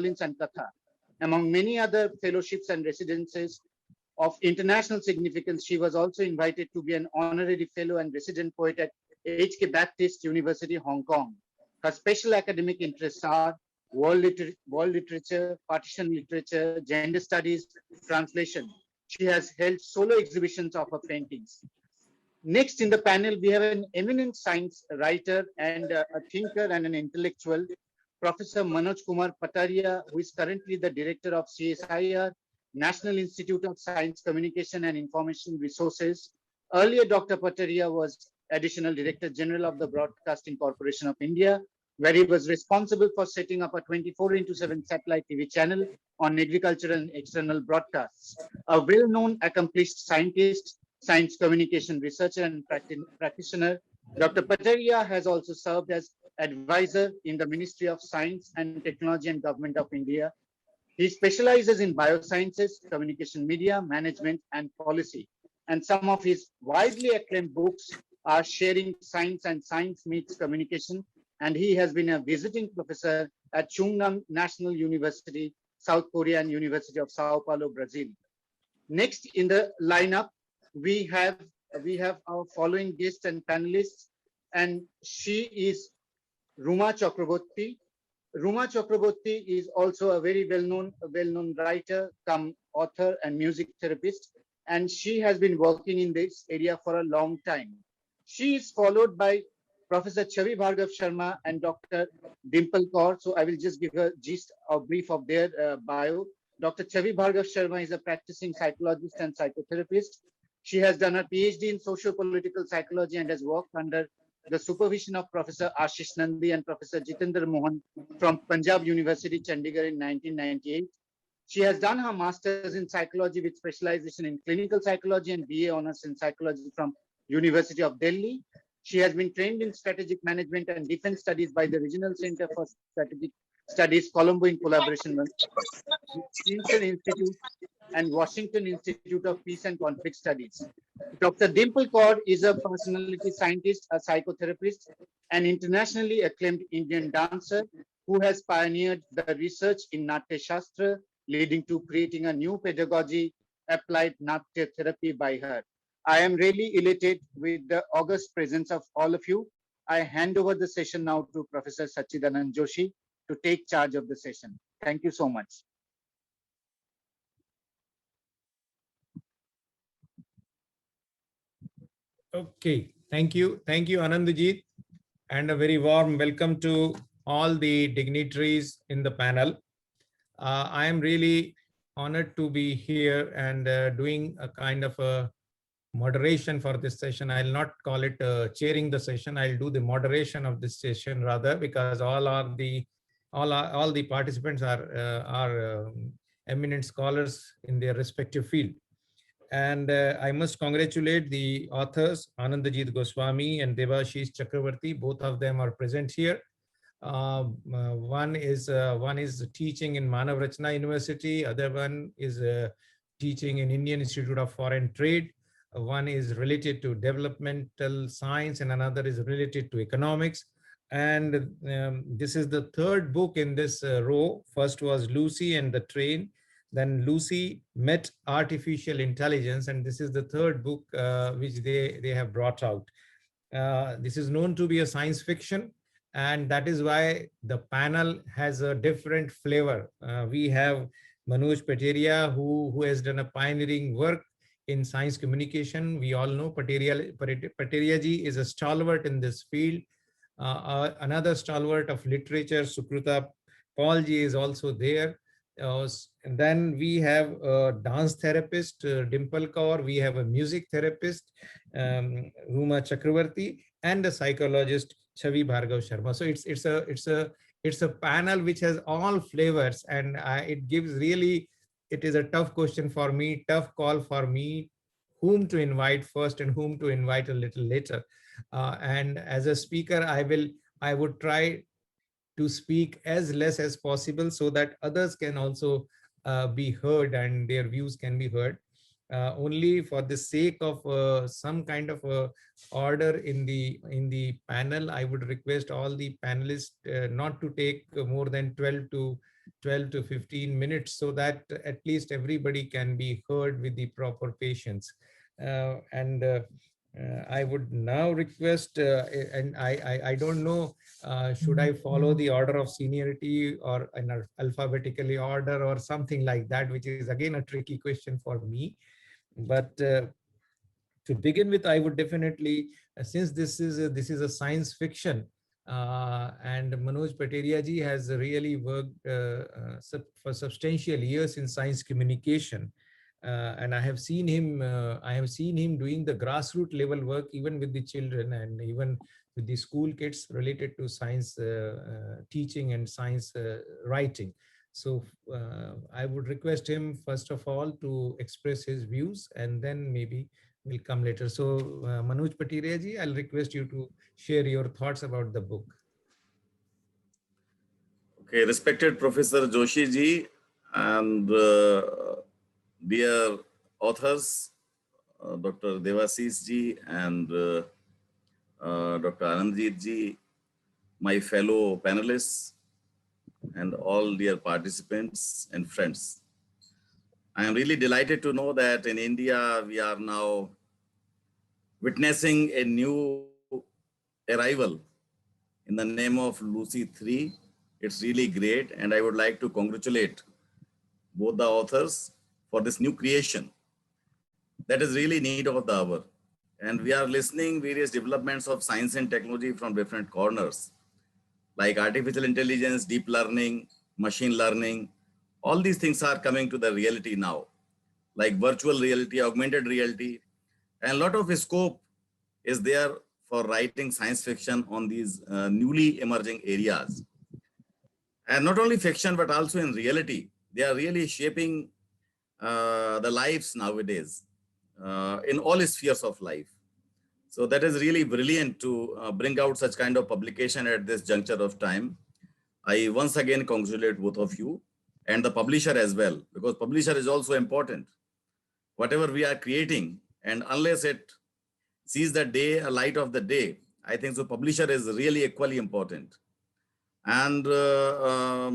violins and Katha. Among many other fellowships and residences of international significance, she was also invited to be an honorary fellow and resident poet at H.K. Baptist University, Hong Kong. Her special academic interests are world literature, partition literature, gender studies, translation. She has held solo exhibitions of her paintings. Next in the panel, we have an eminent science writer and a thinker and an intellectual, Professor Manoj Kumar Pataria, who is currently the director of CSIR, National Institute of Science Communication and Information Resources. Earlier, Dr. Pataria was Additional Director General of the Broadcasting Corporation of India, where he was responsible for setting up a 24/7 satellite TV channel on agricultural and external broadcasts. A well-known accomplished scientist, science communication researcher and practitioner, Dr. Pataria has also served as advisor in the Ministry of Science and Technology and Government of India. He specializes in biosciences, communication media, management, and policy. And some of his widely acclaimed books are Sharing Science and Science Meets Communication. And he has been a visiting professor at Chungnam National University, South Korea, and University of Sao Paulo, Brazil. Next in the lineup, we have our following guests and panelists, and she is Ruma Chakraborty. Ruma Chakraborty is also a very well-known writer, come author and music therapist, and she has been working in this area for a long time. She is followed by Professor Chavi Bhargav Sharma and Dr. Dimple Kaur. So I will just give a gist or brief of their bio. Dr. Chavi Bhargav Sharma is a practicing psychologist and psychotherapist. She has done her PhD in socio-political psychology and has worked under the supervision of Professor Ashish Nandi and Professor Jitendra Mohan from Punjab University, Chandigarh in 1998. She has done her master's in psychology with specialization in clinical psychology and BA honors in psychology from University of Delhi. She has been trained in strategic management and defense studies by the Regional Center for Strategic Studies, Colombo in collaboration with Princeton Institute and Washington Institute of Peace and Conflict Studies. Dr. Dimple Kaur is a personality scientist, a psychotherapist, an internationally acclaimed Indian dancer who has pioneered the research in Natya Shastra, leading to creating a new pedagogy, applied Natya therapy by her. I am really elated with the august presence of all of you. I hand over the session now to Professor Sachidanand Joshi to take charge of the session. Thank you so much. Okay, thank you, Anandjit, and a very warm welcome to all the dignitaries in the panel. I am really honored to be here and doing a kind of a moderation for this session. I'll not call it chairing the session. I'll do the moderation of this session rather, because all the participants are eminent scholars in their respective field. And I must congratulate the authors, Anandjit Goswami and Debashish Chakravarti. Both of them are present here. One is teaching in Manav Rachna University. Other one is teaching in Indian Institute of Foreign Trade. One is related to developmental science and another is related to economics. And this is the third book in this row. First was Lucy and the Train. Then Lucy Met Artificial Intelligence, and this is the third book which they have brought out. This is known to be a science fiction, and that is why the panel has a different flavor. We have Manoj Pataria, who has done a pioneering work in science communication. We all know Pataria ji is a stalwart in this field. Another stalwart of literature, Sukruta Paul ji, is also there. And then we have a dance therapist, Dimple Kaur. We have a music therapist, Ruma Chakravarti, and a psychologist, Chavi Bhargav Sharma. So it's a panel which has all flavors, and it gives really, it is a tough question for me, tough call for me, whom to invite first and whom to invite a little later. And as a speaker, I would try to speak as less as possible so that others can also be heard and their views can be heard. Only for the sake of some kind of order in the panel, I would request all the panelists not to take more than 12 to 12 to 15 minutes so that at least everybody can be heard with the proper patience. I would now request, and I don't know, should I follow the order of seniority or in alphabetically order or something like that, which is again a tricky question for me. But to begin with, I would definitely, since this is a science fiction, and Manoj Pateria ji has really worked for substantial years in science communication, and I have seen him doing the grassroots level work even with the children and even with the school kids related to science teaching and science writing. So I would request him first of all to express his views, and then maybe will come later. So, Manoj Pateria ji, I'll request you to share your thoughts about the book. Okay, respected Professor Joshi ji and dear authors, Dr. Devasis ji and Dr. Anandjit ji, my fellow panelists, and all dear participants and friends. I am really delighted to know that in India, we are now witnessing a new arrival in the name of Lucy 3. It's really great. And I would like to congratulate both the authors for this new creation that is really need of the hour. And we are listening various developments of science and technology from different corners, like artificial intelligence, deep learning, machine learning. All these things are coming to the reality now, like virtual reality, augmented reality, and a lot of scope is there for writing science fiction on these newly emerging areas. And not only fiction, but also in reality, they are really shaping the lives nowadays in all spheres of life. So that is really brilliant to bring out such kind of publication at this juncture of time. I once again congratulate both of you and the publisher as well, because publisher is also important. Whatever we are creating, and unless it sees the day, a light of the day, I think so publisher is really equally important. And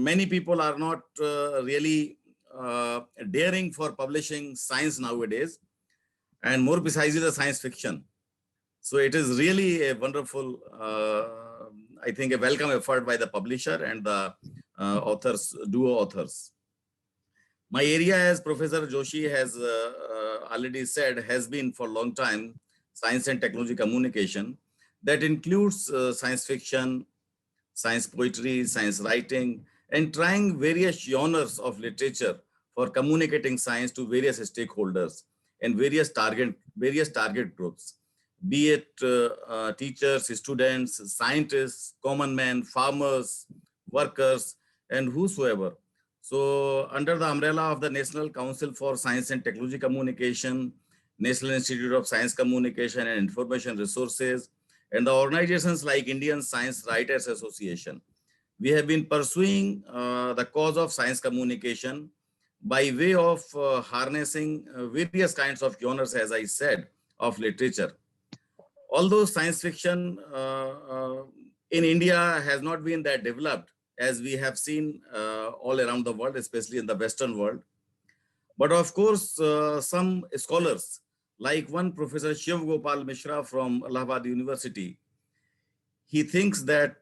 many people are not really daring for publishing science nowadays, and more precisely the science fiction. So it is really a wonderful, I think a welcome effort by the publisher and the authors, duo authors. My area, as Professor Joshi has already said, has been for a long time science and technology communication. That includes science fiction, science poetry, science writing, and trying various genres of literature for communicating science to various stakeholders and various target groups, be it teachers, students, scientists, common men, farmers, workers, and whosoever. So under the umbrella of the National Council for Science and Technology Communication, National Institute of Science Communication and Information Resources, and the organizations like Indian Science Writers Association, we have been pursuing the cause of science communication by way of harnessing various kinds of genres, as I said, of literature. Although science fiction in India has not been that developed as we have seen all around the world, especially in the Western world. But of course, some scholars, like one Professor Shiv Gopal Mishra from Allahabad University, he thinks that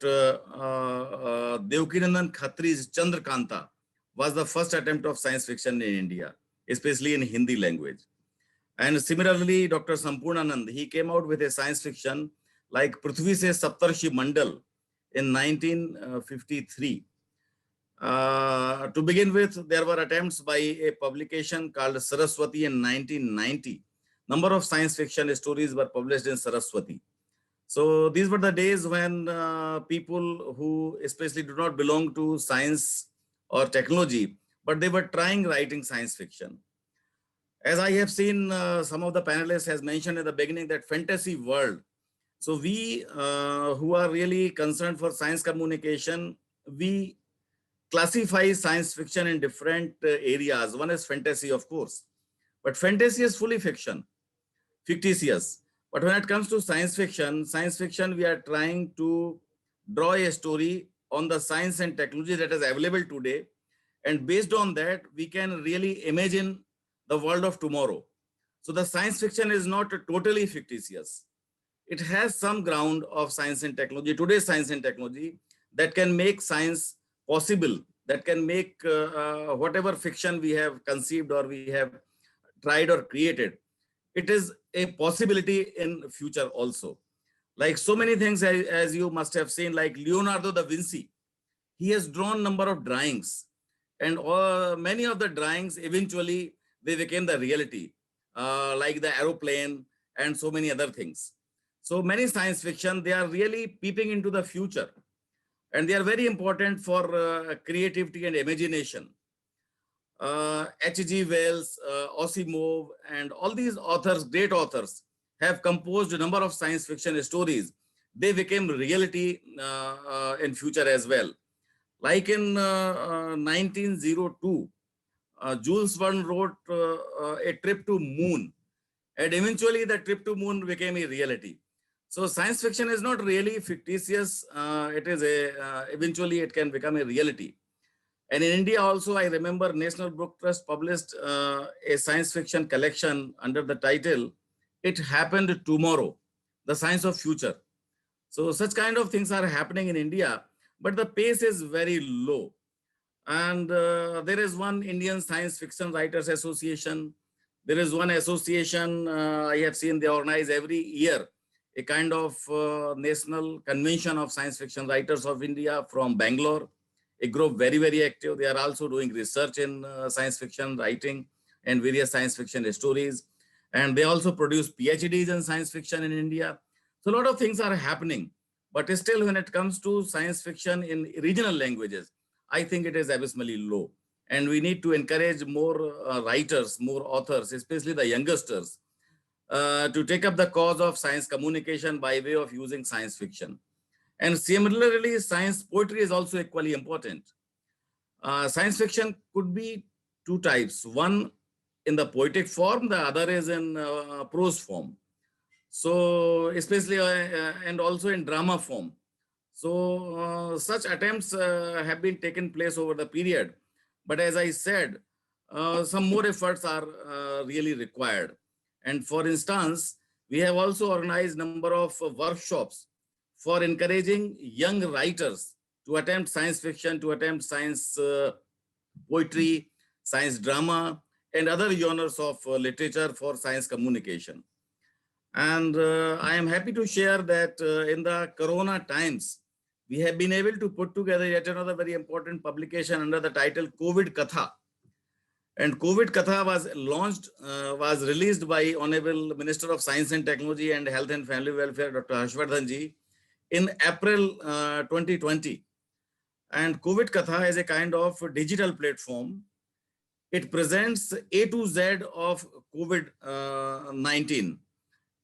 Devkinandan Khatri's Chandrakanta was the first attempt of science fiction in India, especially in Hindi language. And similarly, Dr. Sampurnanand, he came out with a science fiction like Prithvi Se Saptarshi Mandal in 1953. To begin with, there were attempts by a publication called Saraswati in 1990. Number of science fiction stories were published in Saraswati. So these were the days when people who especially do not belong to science or technology, but they were trying writing science fiction. As I have seen, some of the panelists has mentioned in the beginning that fantasy world. So we who are really concerned for science communication, we classify science fiction in different areas. One is fantasy, of course, but fantasy is fully fiction, fictitious. But when it comes to science fiction, we are trying to draw a story on the science and technology that is available today And based on that, we can really imagine the world of tomorrow. So the science fiction is not totally fictitious. It has some ground of science and technology, today's science and technology, that can make science possible, that can make whatever fiction we have conceived or we have tried or created, it is a possibility in future also. Like so many things, as you must have seen, like Leonardo da Vinci, he has drawn number of drawings, and many of the drawings eventually they became the reality, like the aeroplane and so many other things. So many science fiction, they are really peeping into the future, and they are very important for creativity and imagination. H.G. Wells, Asimov, and all these authors, great authors, have composed a number of science fiction stories. They became reality in future as well. Like in 1902, Jules Verne wrote a trip to moon, and eventually the trip to moon became a reality. So science fiction is not really fictitious. It is eventually it can become a reality. And in India also, I remember National Book Trust published a science fiction collection under the title, It Happened Tomorrow, The Science of Future. So such kind of things are happening in India, but the pace is very low. And there is one Indian Science Fiction Writers Association. There is one association I have seen they organize every year, a kind of national convention of science fiction writers of India from Bangalore. A group very, very active. They are also doing research in science fiction writing and various science fiction stories. And they also produce PhDs in science fiction in India. So a lot of things are happening. But still, when it comes to science fiction in regional languages, I think it is abysmally low. And we need to encourage more writers, more authors, especially the youngsters, to take up the cause of science communication by way of using science fiction. And similarly, science poetry is also equally important. Science fiction could be two types. One in the poetic form, the other is in prose form. So especially, and also in drama form. So such attempts have been taken place over the period. But as I said, some more efforts are really required. And for instance, we have also organized a number of workshops for encouraging young writers to attempt science fiction, to attempt science poetry, science drama, and other genres of literature for science communication. And I am happy to share that in the Corona times, we have been able to put together yet another very important publication under the title COVID Katha. And COVID Katha was launched, was released by Honorable Minister of Science and Technology and Health and Family Welfare, Dr. Harshvardhan ji, in April 2020. And COVID Katha is a kind of digital platform. It presents A to Z of COVID-19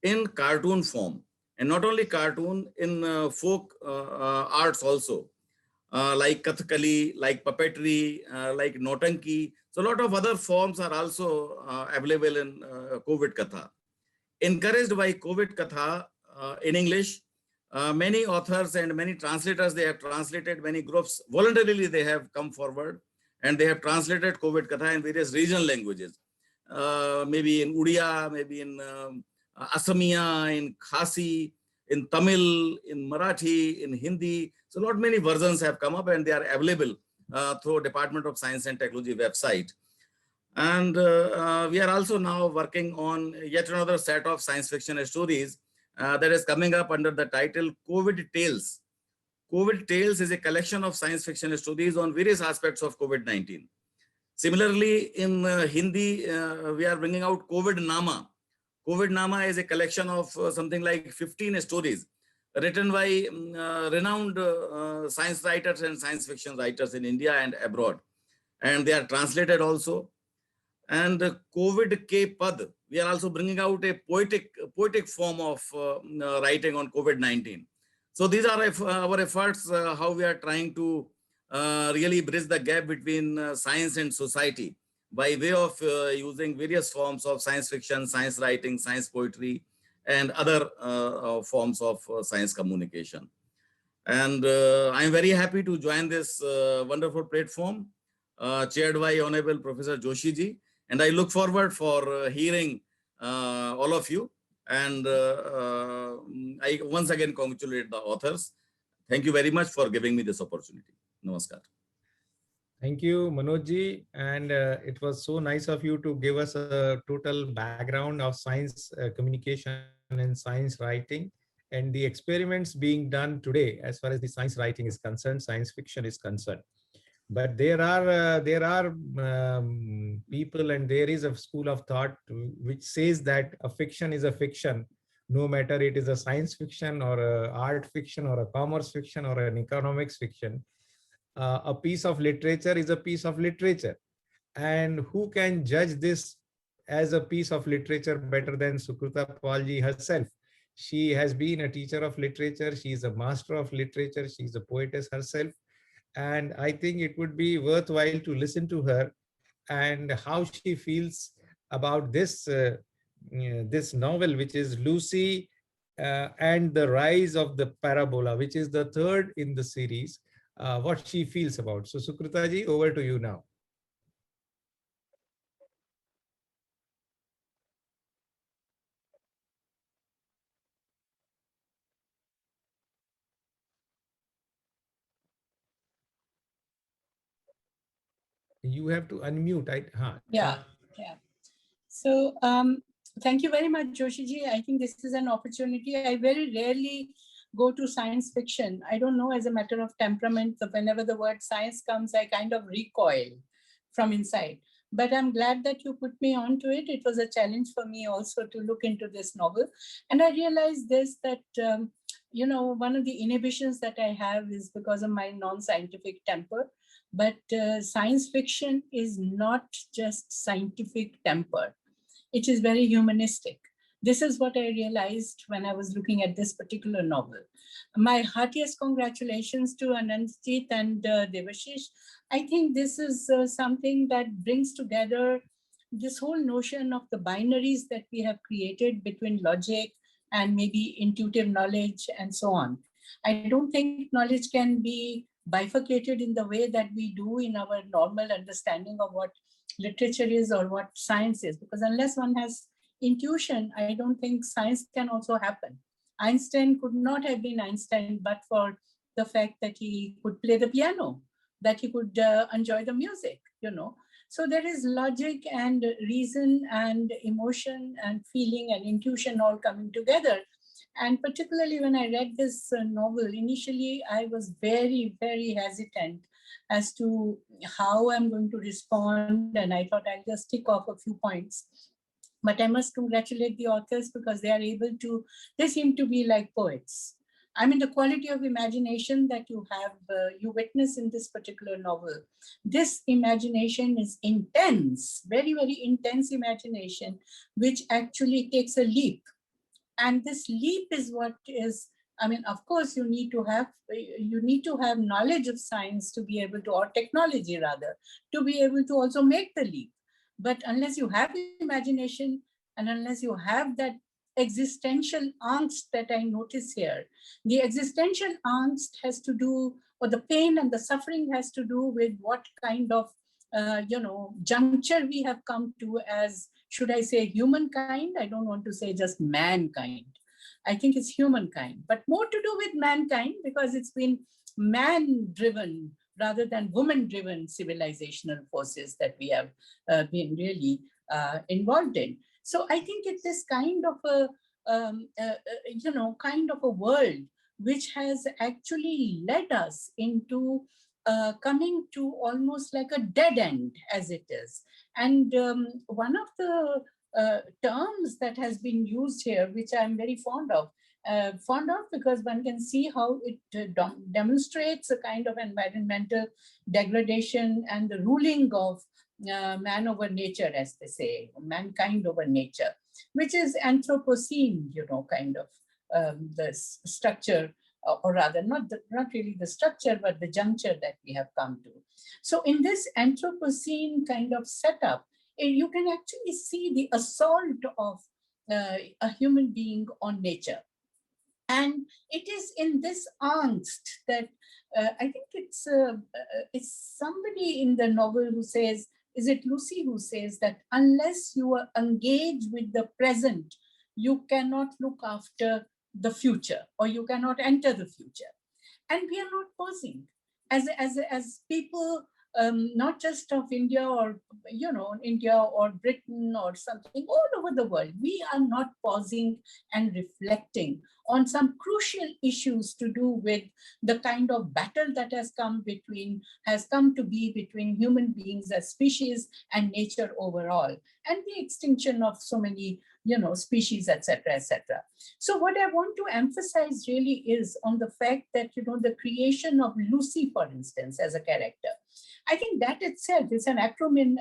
in cartoon form. And not only cartoon, in folk arts also, like Kathakali, like puppetry, like Notanki. So a lot of other forms are also available in COVID Katha. Encouraged by COVID Katha in English, many authors and many translators, they have translated, many groups voluntarily they have come forward and they have translated COVID Katha in various regional languages, maybe in Odia, maybe in Assamia, in Khasi, in Tamil, in Marathi, in Hindi. So not many versions have come up and they are available through Department of Science and Technology website. And we are also now working on yet another set of science fiction stories that is coming up under the title COVID Tales. COVID Tales is a collection of science fiction stories on various aspects of COVID-19. Similarly, in Hindi, we are bringing out COVID Nama. COVID Nama is a collection of something like 15 stories written by renowned science writers and science fiction writers in India and abroad. And they are translated also. And COVID K Pad, we are also bringing out a poetic form of writing on COVID-19. So these are our efforts, how we are trying to really bridge the gap between science and society by way of using various forms of science fiction, science writing, science poetry, and other forms of science communication. And I'm very happy to join this wonderful platform. chaired by Honorable Professor Joshi ji. And I look forward for hearing all of you. And I once again congratulate the authors. Thank you very much for giving me this opportunity. Namaskar. Thank you, Manoj ji. And it was so nice of you to give us a total background of science communication and science writing, and the experiments being done today as far as the science writing is concerned, science fiction is concerned. But there are people, and there is a school of thought which says that a fiction is a fiction, no matter it is a science fiction or a art fiction or a commerce fiction or an economics fiction. A piece of literature is a piece of literature. And who can judge this as a piece of literature better than Sukrita Palji herself? She has been a teacher of literature. She is a master of literature. She is a poetess herself. And I think it would be worthwhile to listen to her and how she feels about this novel, which is Lucy and the Rise of the Parabola, which is the third in the series, what she feels about. So Sukrita ji, over to you now. You have to unmute. Yeah. So thank you very much, Joshiji. I think this is an opportunity. I very rarely go to science fiction. I don't know, as a matter of temperament, whenever the word science comes, I kind of recoil from inside. But I'm glad that you put me onto it. It was a challenge for me also to look into this novel. And I realized this, that, one of the inhibitions that I have is because of my non-scientific temper. But science fiction is not just scientific temper. It is very humanistic. This is what I realized when I was looking at this particular novel. My heartiest congratulations to Anandjit and Devashish. I think this is something that brings together this whole notion of the binaries that we have created between logic and maybe intuitive knowledge and so on. I don't think knowledge can be bifurcated in the way that we do in our normal understanding of what literature is or what science is, because unless one has intuition, I don't think science can also happen. Einstein could not have been Einstein but for the fact that he could play the piano, that he could enjoy the music, So there is logic and reason and emotion and feeling and intuition all coming together. And particularly when I read this novel, initially I was very, very hesitant as to how I'm going to respond. And I thought I'll just tick off a few points. But I must congratulate the authors because they seem to be like poets. I mean, the quality of imagination that you have, you witness in this particular novel. This imagination is intense, very, very intense imagination, which actually takes a leap. And this leap is what is, of course, you need to have knowledge of science to be able to, or technology rather, to be able to also make the leap. But unless you have imagination and unless you have that existential angst that I notice here, the existential angst has to do, or the pain and the suffering has to do with what kind of, juncture we have come to as, should I say humankind? I don't want to say just mankind. I think it's humankind, but more to do with mankind because it's been man-driven rather than woman-driven civilizational forces that we have been really involved in. So I think it's this kind of a world which has actually led us into coming to almost like a dead end as it is. And one of the terms that has been used here, which I'm very fond of because one can see how it demonstrates a kind of environmental degradation and the ruling of man over nature, as they say, mankind over nature, which is Anthropocene, kind of the structure, or rather not really the structure, but the juncture that we have come to. So in this Anthropocene kind of setup, you can actually see the assault of a human being on nature. And it is in this angst that I think it's somebody in the novel who says, is it Lucy who says that unless you are engaged with the present, you cannot look after the future, or you cannot enter the future. And we are not pausing as people, not just of India or, India or Britain or something, all over the world. We are not pausing and reflecting on some crucial issues to do with the kind of battle that has come to be between human beings as species and nature overall, and the extinction of so many, species, etc., etc. So what I want to emphasize really is on the fact that, the creation of Lucy, for instance, as a character, I think that itself is an acronym,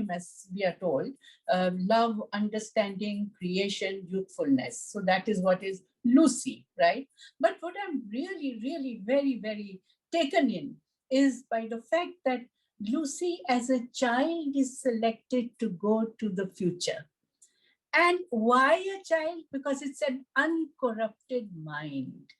as we are told, love, understanding, creation, youthfulness. So that is what is Lucy, right? But what I'm really, really very, very taken in is by the fact that Lucy as a child is selected to go to the future. And why a child? Because it's an uncorrupted mind.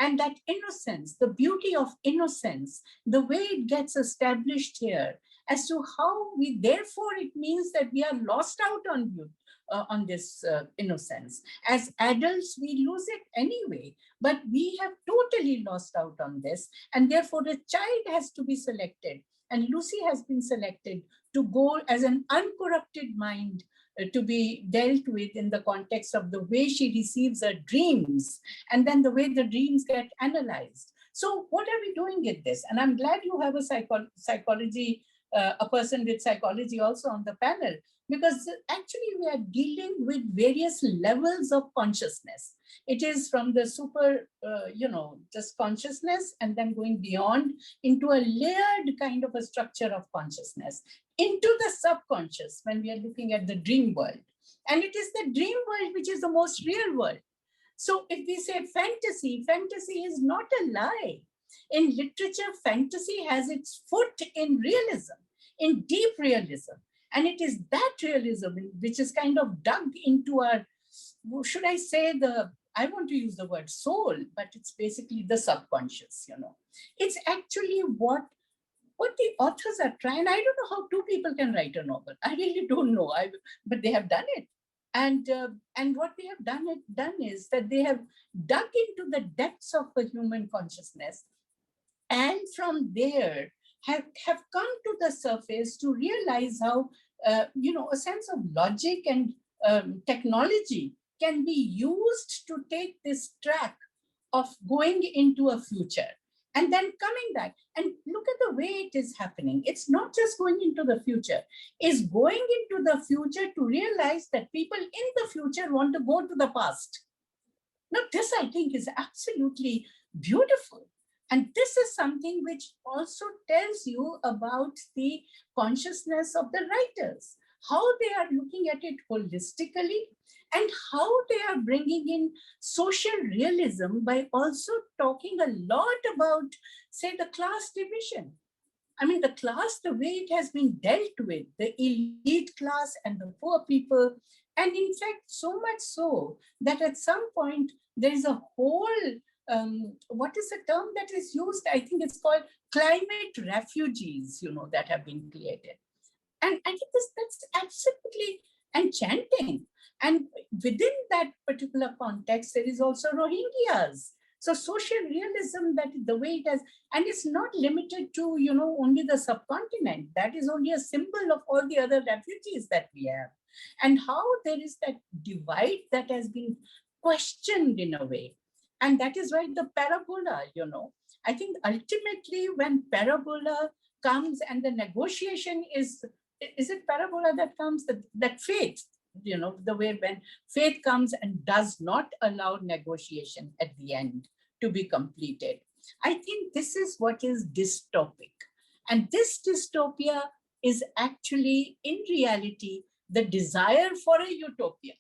And that innocence, the beauty of innocence, the way it gets established here as to how therefore it means that we are lost out on this innocence. As adults, we lose it anyway, but we have totally lost out on this. And therefore the child has to be selected. And Lucy has been selected to go as an uncorrupted mind to be dealt with in the context of the way she receives her dreams, and then the way the dreams get analyzed. So what are we doing with this? And I'm glad you have a psychology, a person with psychology also on the panel, because actually we are dealing with various levels of consciousness. It is from the super, just consciousness, and then going beyond into a layered kind of a structure of consciousness, into the subconscious when we are looking at the dream world. And it is the dream world which is the most real world. So if we say fantasy, fantasy is not a lie. In literature, fantasy has its foot in realism, in deep realism. And it is that realism which is kind of dug into our, should I say, I want to use the word soul, but it's basically the subconscious, It's actually what the authors are trying. I don't know how two people can write a novel. I really don't know, but they have done it. And what they have done is that they have dug into the depths of the human consciousness, and from there have come to the surface to realize how, a sense of logic and technology can be used to take this track of going into a future and then coming back. And look at the way it is happening. It's not just going into the future. It's going into the future to realize that people in the future want to go to the past. Now, this I think is absolutely beautiful. And this is something which also tells you about the consciousness of the writers, how they are looking at it holistically, and how they are bringing in social realism by also talking a lot about, say, the class division. I mean, the class, the way it has been dealt with, the elite class and the poor people. And in fact, so much so that at some point, there is a whole, what is the term that is used? I think it's called climate refugees, that have been created. And I think that's absolutely enchanting. And within that particular context, there is also Rohingyas. So social realism, that is the way it has, and it's not limited to, only the subcontinent. That is only a symbol of all the other refugees that we have. And how there is that divide that has been questioned in a way. And that is why the parabola, I think ultimately when parabola comes and the negotiation is it parabola that comes, that faith, the way when faith comes and does not allow negotiation at the end to be completed. I think this is what is dystopic. And this dystopia is actually, in reality, the desire for a utopia.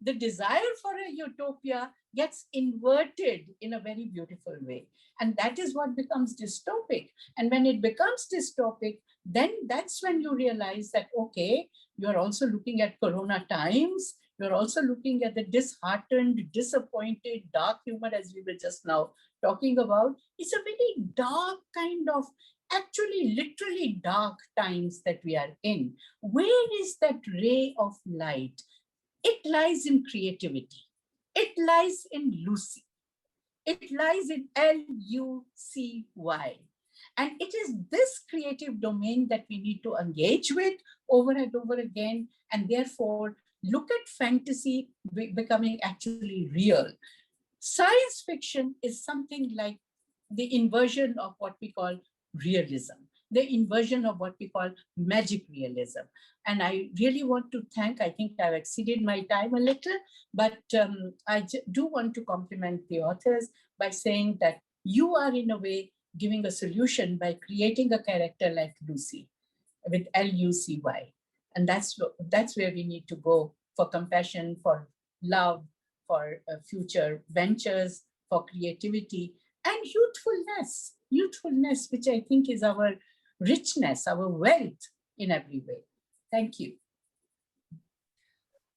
The desire for a utopia gets inverted in a very beautiful way. And that is what becomes dystopic. And when it becomes dystopic, then that's when you realize that, okay, you're also looking at Corona times, We're also looking at the disheartened, disappointed, dark humor, as we were just now talking about. It's a very dark kind of, actually literally dark times that we are in. Where is that ray of light? It lies in creativity. It lies in Lucy. It lies in Lucy. And it is this creative domain that we need to engage with over and over again, and therefore look at fantasy becoming actually real. Science fiction is something like the inversion of what we call realism, the inversion of what we call magic realism. And I really want to thank, I think I've exceeded my time a little, but I do want to compliment the authors by saying that you are in a way giving a solution by creating a character like Lucy with Lucy. And that's where we need to go for compassion, for love, for future ventures, for creativity and youthfulness, which I think is our richness, our wealth in every way. Thank you.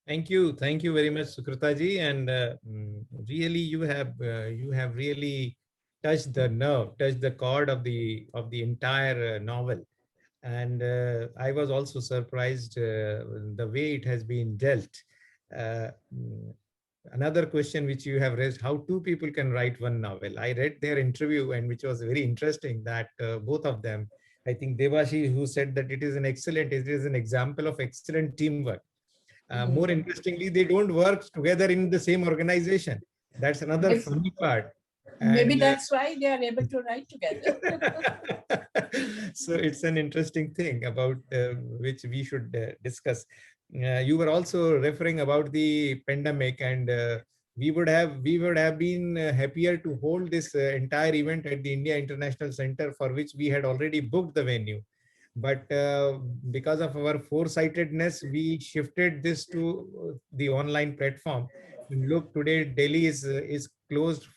Thank you very much, Sukrita ji, and really you have really touched the nerve, touched the chord of the entire novel, and I was also surprised the way it has been dealt. Another question which you have raised: how two people can write one novel? I read their interview, and which was very interesting. That both of them, I think Devashish, who said that it is an example of excellent teamwork. More interestingly, they don't work together in the same organization. That's another funny part. Maybe that's why they are able to write together. So it's an interesting thing about which we should discuss. You were also referring about the pandemic, and we would have been happier to hold this entire event at the India International Center, for which we had already booked the venue. But because of our foresightedness, we shifted this to the online platform. Look, today Delhi is closed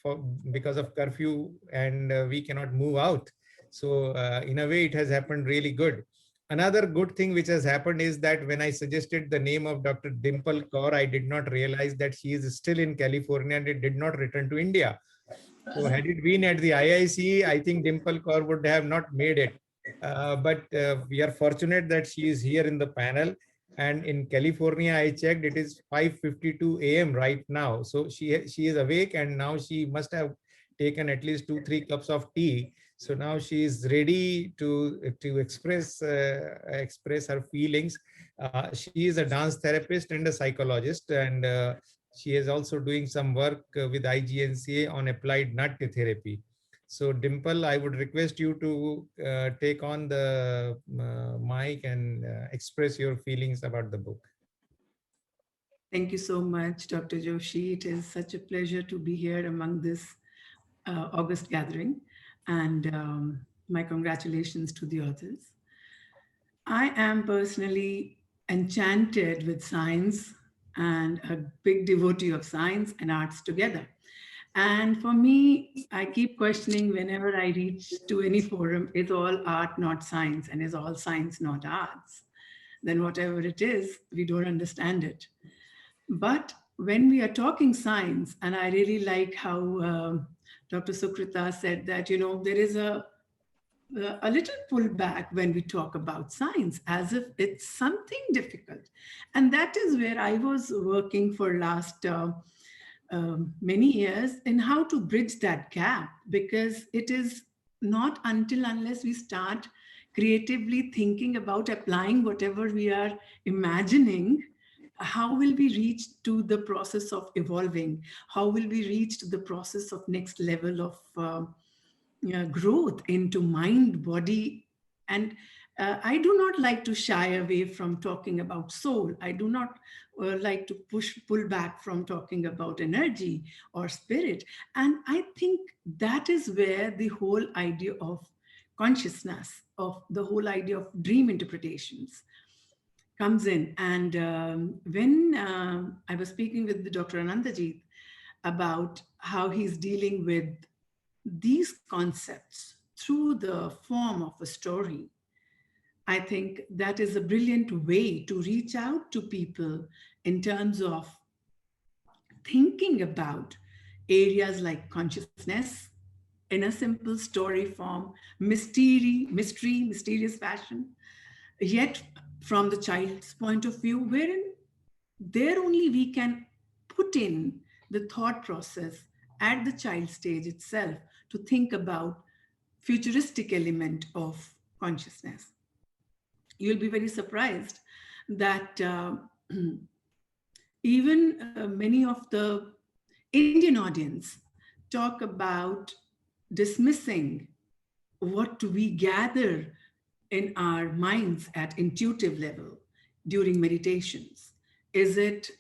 because of curfew, and we cannot move out. So in a way, it has happened really good. Another good thing which has happened is that when I suggested the name of Dr. Dimple Kaur, I did not realize that she is still in California and it did not return to India. So had it been at the IIC, I think Dimple Kaur would have not made it. But we are fortunate that she is here in the panel. And in California, I checked, it is 5:52 a.m. right now. So she is awake, and now she must have taken at least 2-3 cups of tea. So now she is ready to express her feelings. She is a dance therapist and a psychologist, and she is also doing some work with IGNCA on applied Natya therapy. So Dimple, I would request you to take on the mic and express your feelings about the book. Thank you so much, Dr. Joshi. It is such a pleasure to be here among this August gathering, and my congratulations to the authors. I am personally enchanted with science and a big devotee of science and arts together. And for me, I keep questioning whenever I reach to any forum, is all art not science, and is all science not arts? Then whatever it is, we don't understand it. But when we are talking science, and I really like how Dr. Sukrita said that, you know, there is a little pullback when we talk about science, as if it's something difficult. And that is where I was working for last many years in how to bridge that gap, because it is not unless we start creatively thinking about applying whatever we are imagining, how will we reach to the process of evolving? How will we reach to the process of next level of growth into mind, body? And I do not like to shy away from talking about soul. I do not like to pull back from talking about energy or spirit. And I think that is where the whole idea of consciousness, of the whole idea of dream interpretations comes in. And when I was speaking with Dr. Anandajit about how he's dealing with these concepts through the form of a story, I think that is a brilliant way to reach out to people in terms of thinking about areas like consciousness in a simple story form, mysterious fashion, yet from the child's point of view, wherein there only we can put in the thought process at the child stage itself to think about futuristic element of consciousness. You'll be very surprised that even many of the Indian audience talk about dismissing what we gather in our minds at intuitive level during meditations. Is it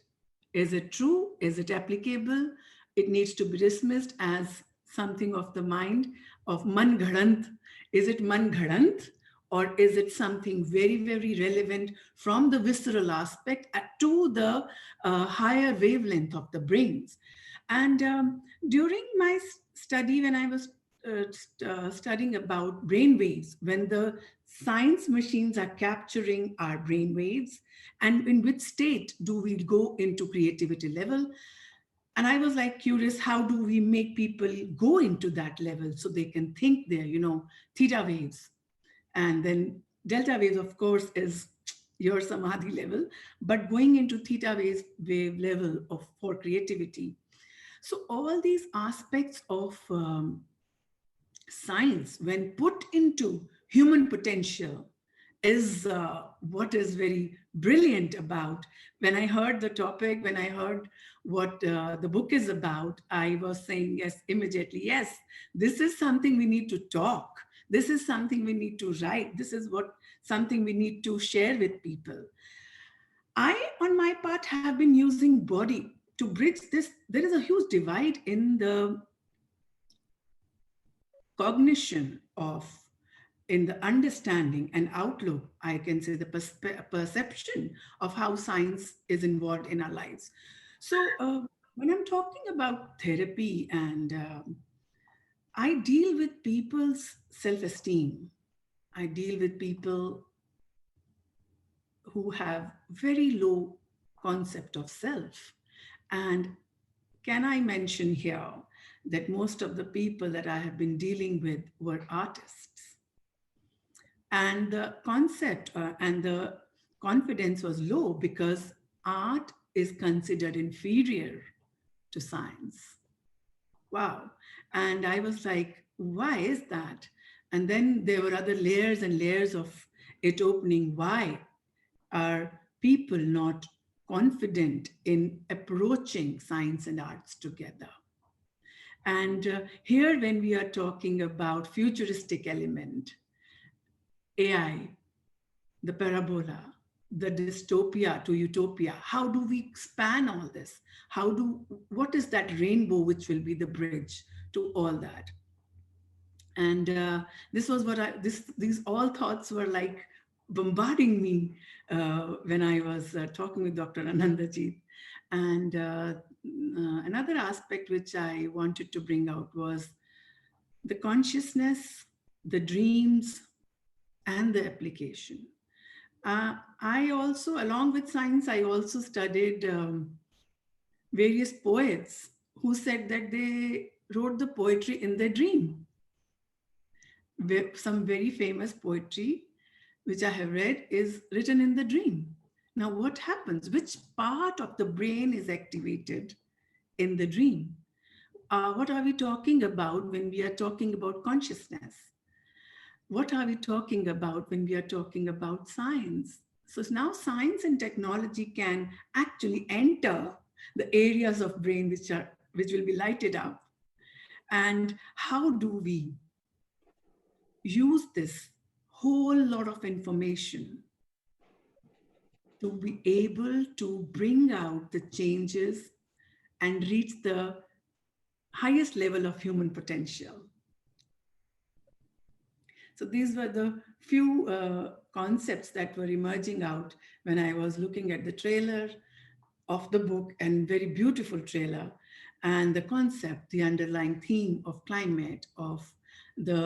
true? Is it applicable? It needs to be dismissed as something of the mind, of man ghadant. Is it man ghadant? Or is it something very, very relevant from the visceral aspect to the higher wavelength of the brains? And during my study, when I was studying about brain waves, when the science machines are capturing our brain waves, and in which state do we go into creativity level? And I was like curious, how do we make people go into that level so they can think there, theta waves? And then delta waves, of course, is your samadhi level, but going into theta wave level for creativity. So all these aspects of science, when put into human potential, is what is very brilliant about. When I heard the topic, when I heard what the book is about, I was saying, yes, immediately, yes, this is something we need to talk. This is something we need to write. This is something we need to share with people. I, on my part, have been using body to bridge this. There is a huge divide in the cognition in the understanding and outlook, I can say the perception of how science is involved in our lives. So when I'm talking about therapy, and I deal with people's self-esteem, I deal with people who have very low concept of self. And can I mention here that most of the people that I have been dealing with were artists. And the concept and the confidence was low because art is considered inferior to science. Wow. And I was like, why is that? And then there were other layers and layers of it opening. Why are people not confident in approaching science and arts together? And here, when we are talking about futuristic element, AI, the parabola, the dystopia to utopia, how do we span all this? What is that rainbow which will be the bridge to all that? And this was what these all thoughts were like bombarding me when I was talking with Dr. Anandajit. And another aspect which I wanted to bring out was the consciousness, the dreams, and the application. I also, along with science, I also studied various poets who said that they wrote the poetry in their dream. Some very famous poetry, which I have read, is written in the dream. Now, what happens? Which part of the brain is activated in the dream? What are we talking about when we are talking about consciousness? What are we talking about when we are talking about science? So now science and technology can actually enter the areas of brain which will be lighted up. And how do we use this whole lot of information to be able to bring out the changes and reach the highest level of human potential? So these were the few concepts that were emerging out when I was looking at the trailer of the book, and very beautiful trailer, and the concept, the underlying theme of climate, of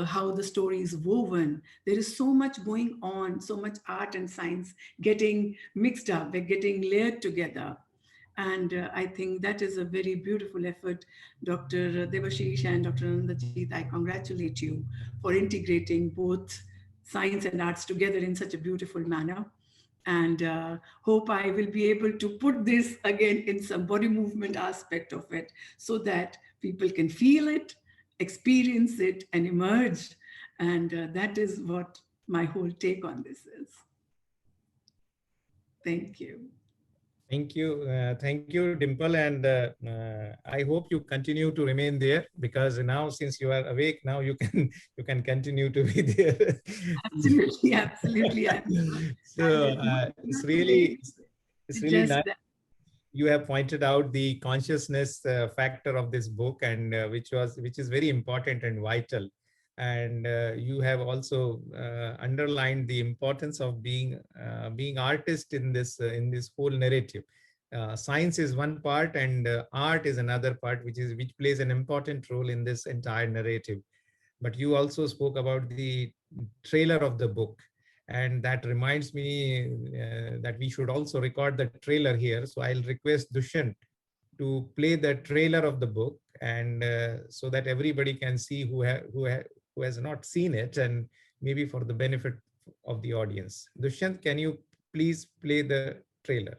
how the story is woven. There is so much going on, so much art and science getting mixed up, they're getting layered together. And I think that is a very beautiful effort, Dr. Devashish and Dr. Anandajit. I congratulate you for integrating both science and arts together in such a beautiful manner. And hope I will be able to put this again in some body movement aspect of it so that people can feel it, experience it, and emerge. And that is what my whole take on this is. Thank you. Thank you, Dimple, and I hope you continue to remain there, because now, since you are awake, now you can you can continue to be there. Absolutely, absolutely. So it's really Just nice. that. You have pointed out the consciousness factor of this book, and which is very important and vital. And you have also underlined the importance of being artist in this whole narrative. Science is one part, and art is another part, which plays an important role in this entire narrative. But you also spoke about the trailer of the book, and that reminds me that we should also record the trailer here. So I'll request Dushyant to play the trailer of the book, and so that everybody can see who has not seen it, and maybe for the benefit of the audience. Dushyant, can you please play the trailer?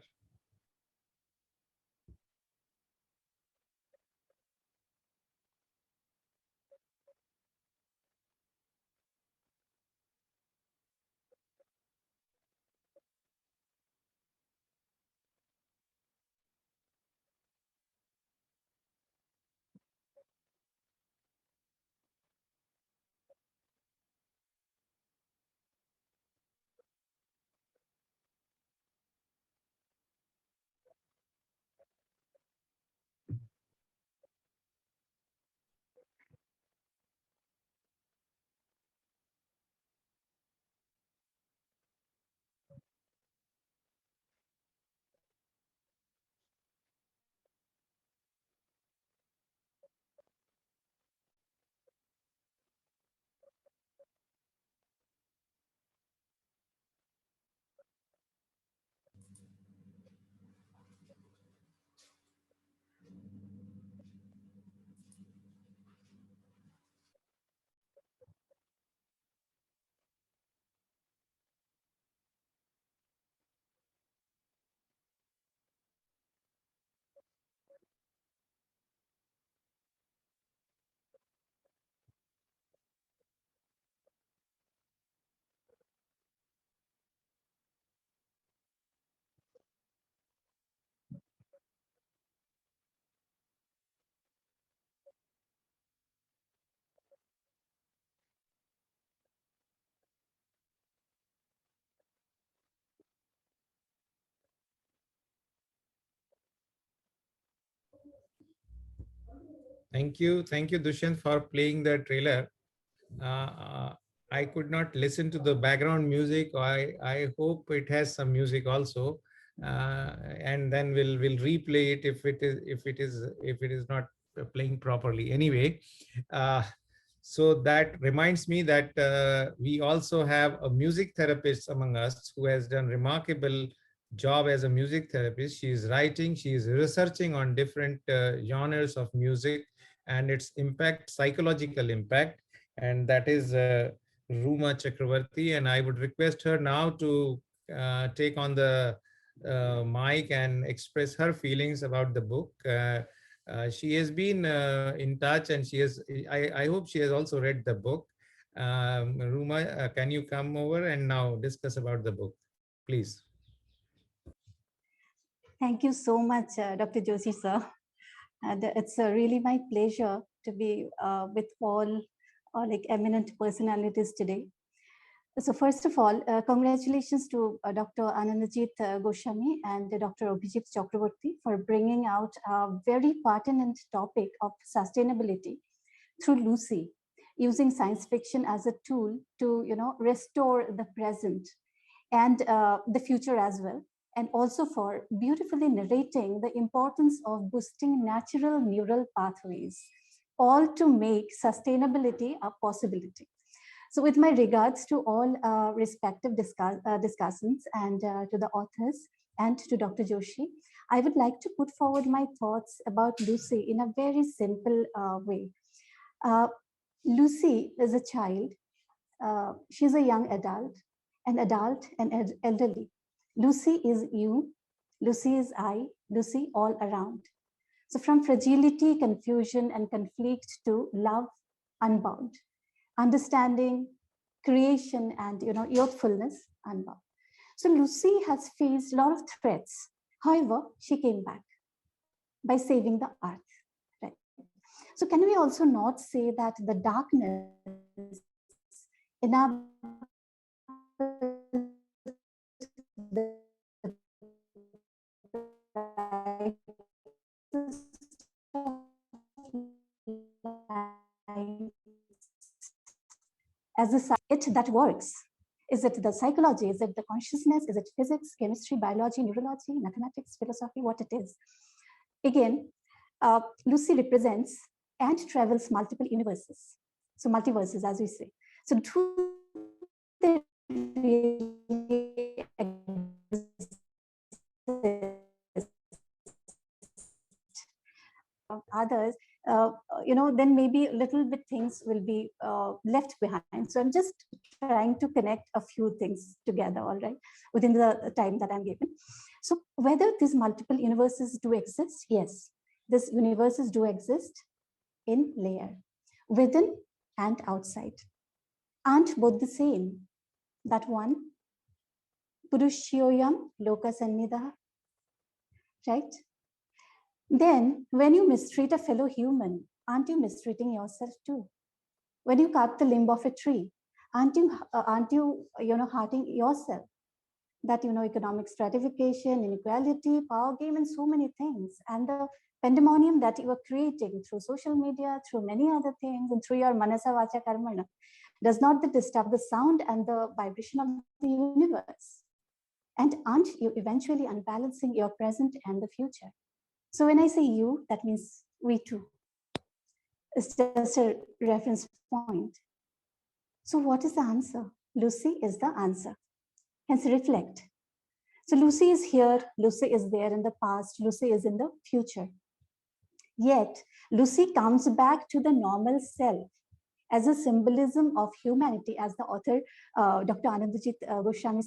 Thank you, Dushyant, for playing the trailer. I could not listen to the background music. I hope it has some music also, and then we'll replay it if it is not playing properly. Anyway, so that reminds me that we also have a music therapist among us who has done remarkable job as a music therapist. She is writing, she is researching on different genres of music and its impact, psychological impact, and that is Ruma Chakravarti. And I would request her now to take on the mic and express her feelings about the book. She has been in touch, and I hope she has also read the book. Ruma, can you come over and now discuss about the book, please? Thank you so much, Dr. Joshi, sir. And it's really my pleasure to be with all like eminent personalities today. So first of all, congratulations to Dr. Anandajit Goswami and Dr. Abhijit Chakraborty for bringing out a very pertinent topic of sustainability through Lucy, using science fiction as a tool to restore the present and the future as well, and also for beautifully narrating the importance of boosting natural neural pathways, all to make sustainability a possibility. So with my regards to all respective discussants and to the authors and to Dr. Joshi, I would like to put forward my thoughts about Lucy in a very simple way. Lucy is a child. She's a young adult, an adult and elderly. Lucy is you, Lucy is I, Lucy all around. So from fragility, confusion, and conflict to love unbound, understanding, creation, and youthfulness unbound. So Lucy has faced a lot of threats. However, she came back by saving the earth. Right? So can we also not say that the darkness in our as a it that works? Is it the psychology? Is it the consciousness? Is it physics, chemistry, biology, neurology, mathematics, philosophy, what it is? Again, Lucy represents and travels multiple universes. So multiverses, as we say. So do they really exist? Others, then maybe a little bit things will be left behind. So I'm just trying to connect a few things together, all right, within the time that I'm given. So whether these multiple universes do exist, yes, these universes do exist in layer, within and outside. Aren't both the same? That one, Purushoyam Loka Sannidha, right? Then when you mistreat a fellow human, aren't you mistreating yourself too? When you cut the limb of a tree, aren't you hurting yourself? That economic stratification, inequality, power game, and so many things, and the pandemonium that you are creating through social media, through many other things, and through your manasa vacha karmana, does not that disturb the sound and the vibration of the universe? And aren't you eventually unbalancing your present and the future? So when I say you, that means we too. It's just a reference point. So what is the answer? Lucy is the answer. Hence reflect. So Lucy is here, Lucy is there in the past, Lucy is in the future. Yet Lucy comes back to the normal self as a symbolism of humanity, as the author, Dr. Anandajit Goswami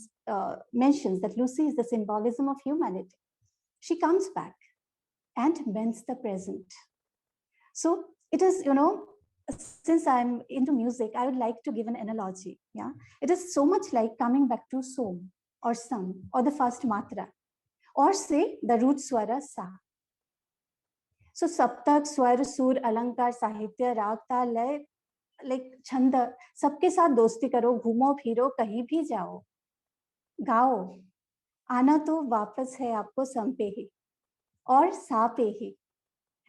mentions, that Lucy is the symbolism of humanity. She comes back and mends the present. So it is, since I'm into music, I would like to give an analogy. Yeah, it is so much like coming back to Som or Sam or the first matra, or say the root swara Sa. So Saptak, Swar, Sur, Alankar, Sahitya, Rag, Tal, Lay, like Chanda, सबके साथ दोस्ती करो, घूमो फिरो, कहीं भी जाओ, गाओ, आना तो वापस है आपको सम पे ही और सा पे ही,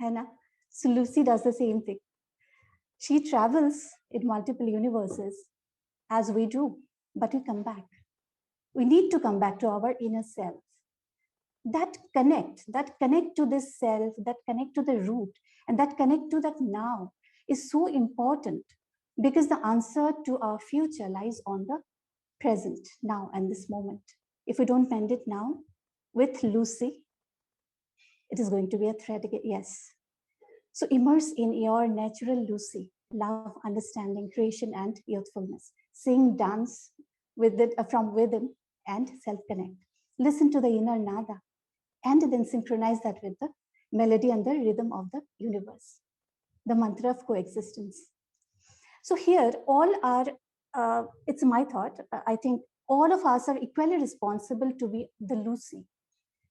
है ना? So Lucy does the same thing. She travels in multiple universes as we do, but we come back. We need to come back to our inner self. That connect to this self, that connect to the root, and that connect to that now is so important, because the answer to our future lies on the present, now and this moment. If we don't mend it now, with Lucy, it is going to be a threat again. Yes. So immerse in your natural Lucy, love, understanding, creation, and youthfulness. Sing, dance with it from within, and self-connect. Listen to the inner nada, and then synchronize that with the melody and the rhythm of the universe, the mantra of coexistence. So here, all are, it's my thought, I think all of us are equally responsible to be the Lucy.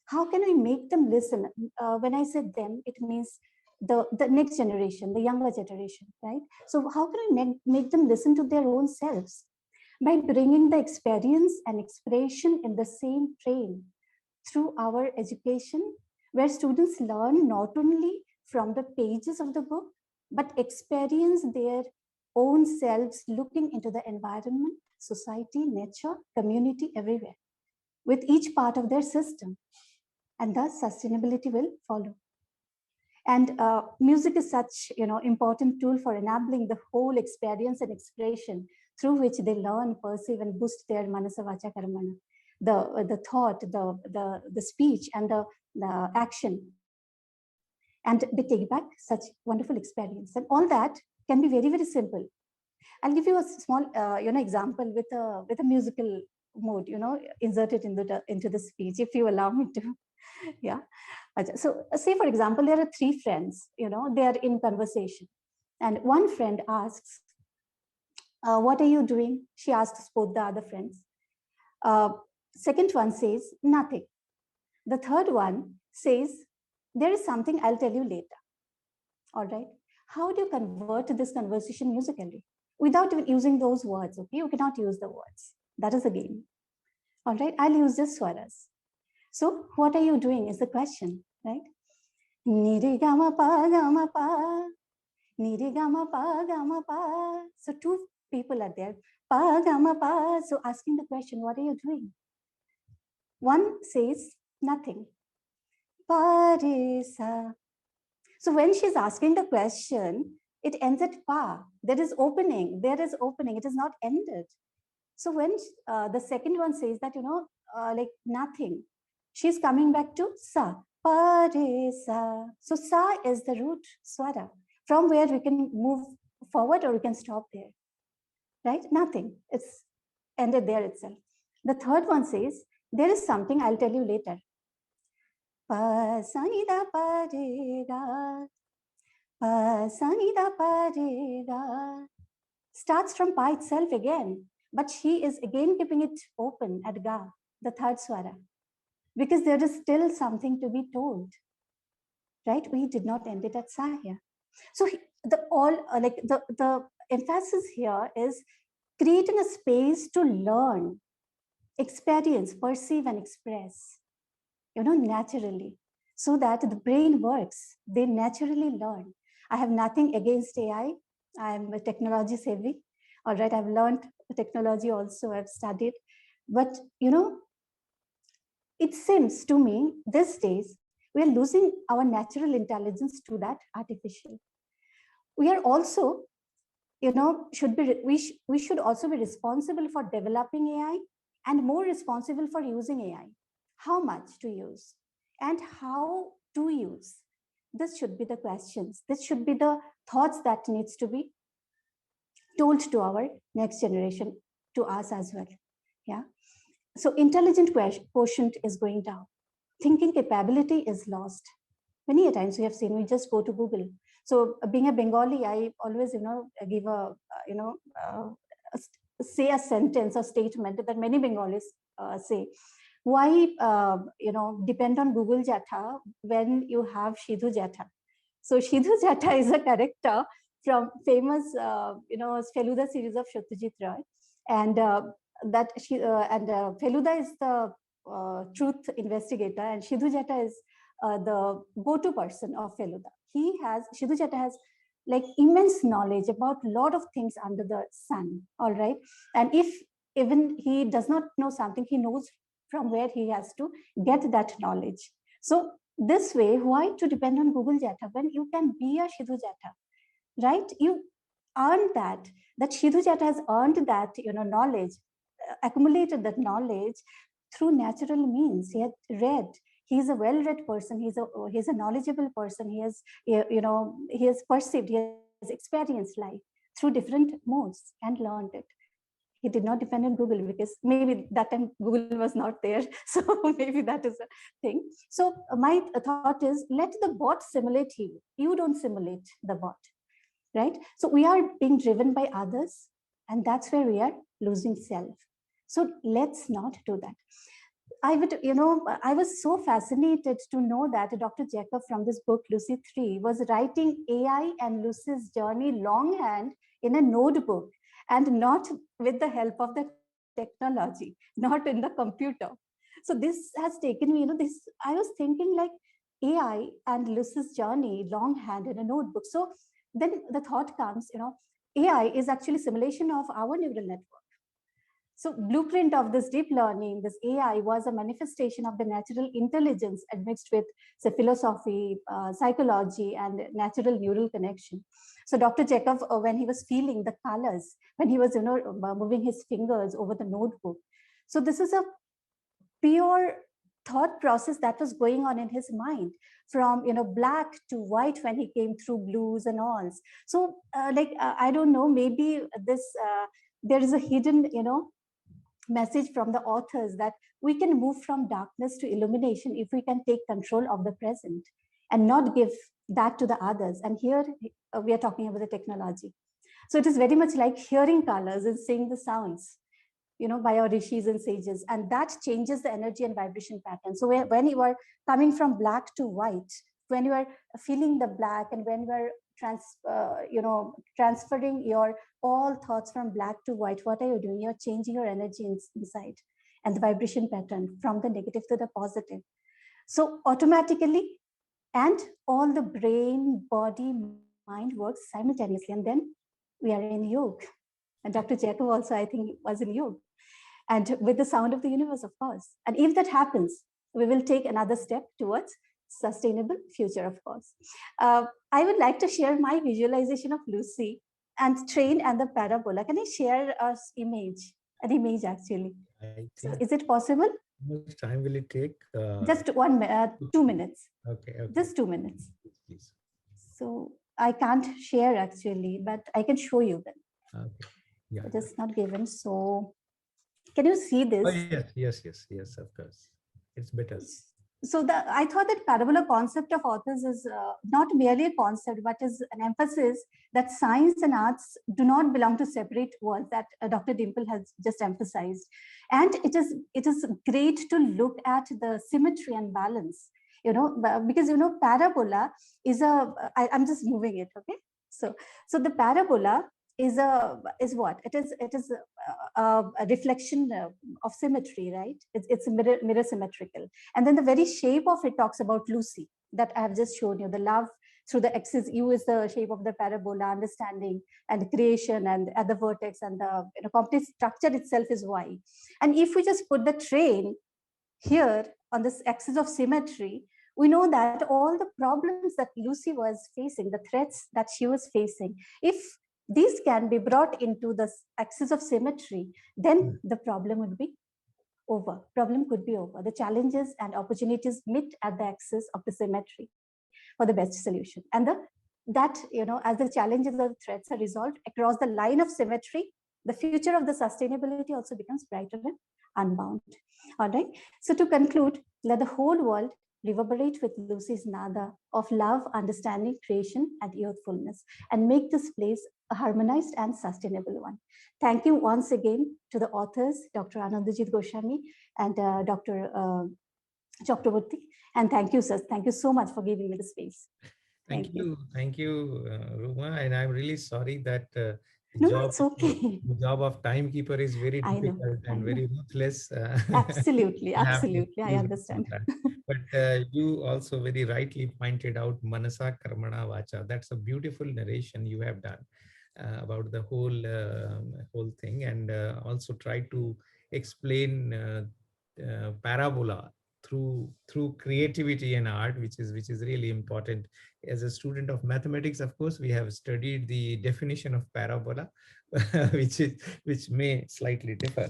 How can we make them listen? When I say them, it means the next generation, the younger generation, right? So how can we make them listen to their own selves? By bringing the experience and expression in the same frame through our education, where students learn not only from the pages of the book, but experience their own selves looking into the environment, society, nature, community, everywhere, with each part of their system. And thus sustainability will follow. And music is such, important tool for enabling the whole experience and expression through which they learn, perceive, and boost their manasa vacha karmana, the thought, the speech, and the action. And they take back such wonderful experience. And all that can be very, very simple. I'll give you a small, example with a musical mode, inserted into the speech, if you allow me to. Yeah. So say, for example, there are three friends, they are in conversation. And one friend asks, what are you doing? She asks both the other friends. Second one says, nothing. The third one says, there is something I'll tell you later. All right. How do you convert this conversation musically? Without even using those words, okay? You cannot use the words. That is the game. All right. I'll use just swaras. So what are you doing is the question, right? Ni re ga ma pa, ni re ga ma pa. So two people are there, pa ga ma pa. So asking the question, what are you doing? One says nothing. Pa re sa. So when she's asking the question, it ends at pa. There is opening. It is not ended. So when the second one says that, like nothing, she's coming back to sa. Pa re sa. So sa is the root swara from where we can move forward or we can stop there. Right? Nothing. It's ended there itself. The third one says, there is something I'll tell you later. Pa sa ni da pa re ga. Pa sa ni da pa re ga. Starts from pa itself again, but she is again keeping it open at ga, the third swara, because there is still something to be told. Right? We did not end it at sa here. So the emphasis here is creating a space to learn, experience, perceive, and express, naturally, so that the brain works. They naturally learn. I have nothing against AI. I'm a technology savvy. All right, I've learned technology also. I've studied, but it seems to me these days we are losing our natural intelligence to that artificial. We are also, we should also be responsible for developing AI and more responsible for using AI. How much to use and how to use? This should be the questions. This should be the thoughts that needs to be told to our next generation, to us as well. Yeah. So intelligent quotient is going down. Thinking capability is lost. Many a times we have seen, we just go to Google. So being a Bengali, I always, give say a sentence or statement that many Bengalis say. Why, depend on Google Jatha when you have Shidhu Jatha? So Shidhu Jatha is a character from famous, Feluda series of Satyajit Roy, and Feluda is the truth investigator, and Shidhu Jatha is the go-to person of Feluda. Shidhu Jatha has like immense knowledge about a lot of things under the sun. All right, and if even he does not know something, he knows from where he has to get that knowledge. So this way, why to depend on Google Jatha when you can be a Shidhu Jatha, right? You earned that Shidhu Jatha has earned that, knowledge, accumulated that knowledge through natural means. He had read. He's a well-read person. He's a knowledgeable person. He has, he has perceived, he has experienced life through different modes and learned it. He did not depend on Google because maybe that time Google was not there. So maybe that is a thing. So my thought is, let the bot simulate you. You don't simulate the bot, right? So we are being driven by others, and that's where we are losing self. So let's not do that. I was so fascinated to know that Dr. Jacob from this book, Lucy 3, was writing AI and Lucy's journey longhand in a notebook and not with the help of the technology, not in the computer. So this has taken me, I was thinking like AI and Lucy's journey longhand in a notebook. So then the thought comes, AI is actually simulation of our neural network. So blueprint of this deep learning, this AI, was a manifestation of the natural intelligence admixed with, say, philosophy, psychology, and natural neural connection. So Dr. Chekhov, when he was feeling the colors, when he was, moving his fingers over the notebook. So this is a pure thought process that was going on in his mind, from black to white when he came through blues and all. So I don't know, maybe this there is a hidden message from the authors that we can move from darkness to illumination if we can take control of the present and not give that to the others. And here we are talking about the technology. So it is very much like hearing colors and seeing the sounds, by our rishis and sages, and that changes the energy and vibration pattern. So when you are coming from black to white, when you are feeling the black, and when you are transferring your all thoughts from black to white, what are you doing? You're changing your energy inside and the vibration pattern from the negative to the positive. So automatically, and all the brain, body, mind works simultaneously, and then we are in yoga. And Dr. Chekhov also, I think, was in yoga, and with the sound of the universe, of course. And if that happens, we will take another step towards sustainable future, of course. I would like to share my visualization of Lucy and train and the parabola. Can I share an image actually? So is it possible? How much time will it take? Just 2 minutes. Okay. Just 2 minutes. Please. So I can't share actually, but I can show you then. Okay. Yeah. It is not given. So can you see this? Oh, yes, of course. It's better. So I thought that parabola concept of authors is not merely a concept, but is an emphasis that science and arts do not belong to separate worlds, that Dr. Dimple has just emphasized. And it is great to look at the symmetry and balance, because, parabola is I'm just moving it, okay? So the parabola is what? It is a reflection of symmetry, right? It's mirror symmetrical. And then the very shape of it talks about Lucy that I have just shown you. The love through the axis U is the shape of the parabola, understanding and creation, and at the vertex, and the complete structure itself is Y. And if we just put the train here on this axis of symmetry, we know that all the problems that Lucy was facing, the threats that she was facing, if these can be brought into the axis of symmetry, then the problem would be over. Problem could be over. The challenges and opportunities meet at the axis of the symmetry for the best solution. And as the challenges or the threats are resolved across the line of symmetry, the future of the sustainability also becomes brighter and unbound. All right. So to conclude, let the whole world reverberate with Lucy's nada of love, understanding, creation, and youthfulness, and make this place a harmonized and sustainable one. Thank you once again to the authors, Dr. Anandajit Goswami and Dr. Chakraborty. And thank you, sir. Thank you so much for giving me the space. Thank you, Ruma. And I'm really sorry that it's okay. The job of timekeeper is very difficult and very ruthless. Absolutely, I understand. But you also very rightly pointed out Manasa Karmana Vacha. That's a beautiful narration you have done about the whole thing, and also try to explain parabola through creativity and art, which is really important. As a student of mathematics, of course, we have studied the definition of parabola, which may slightly differ.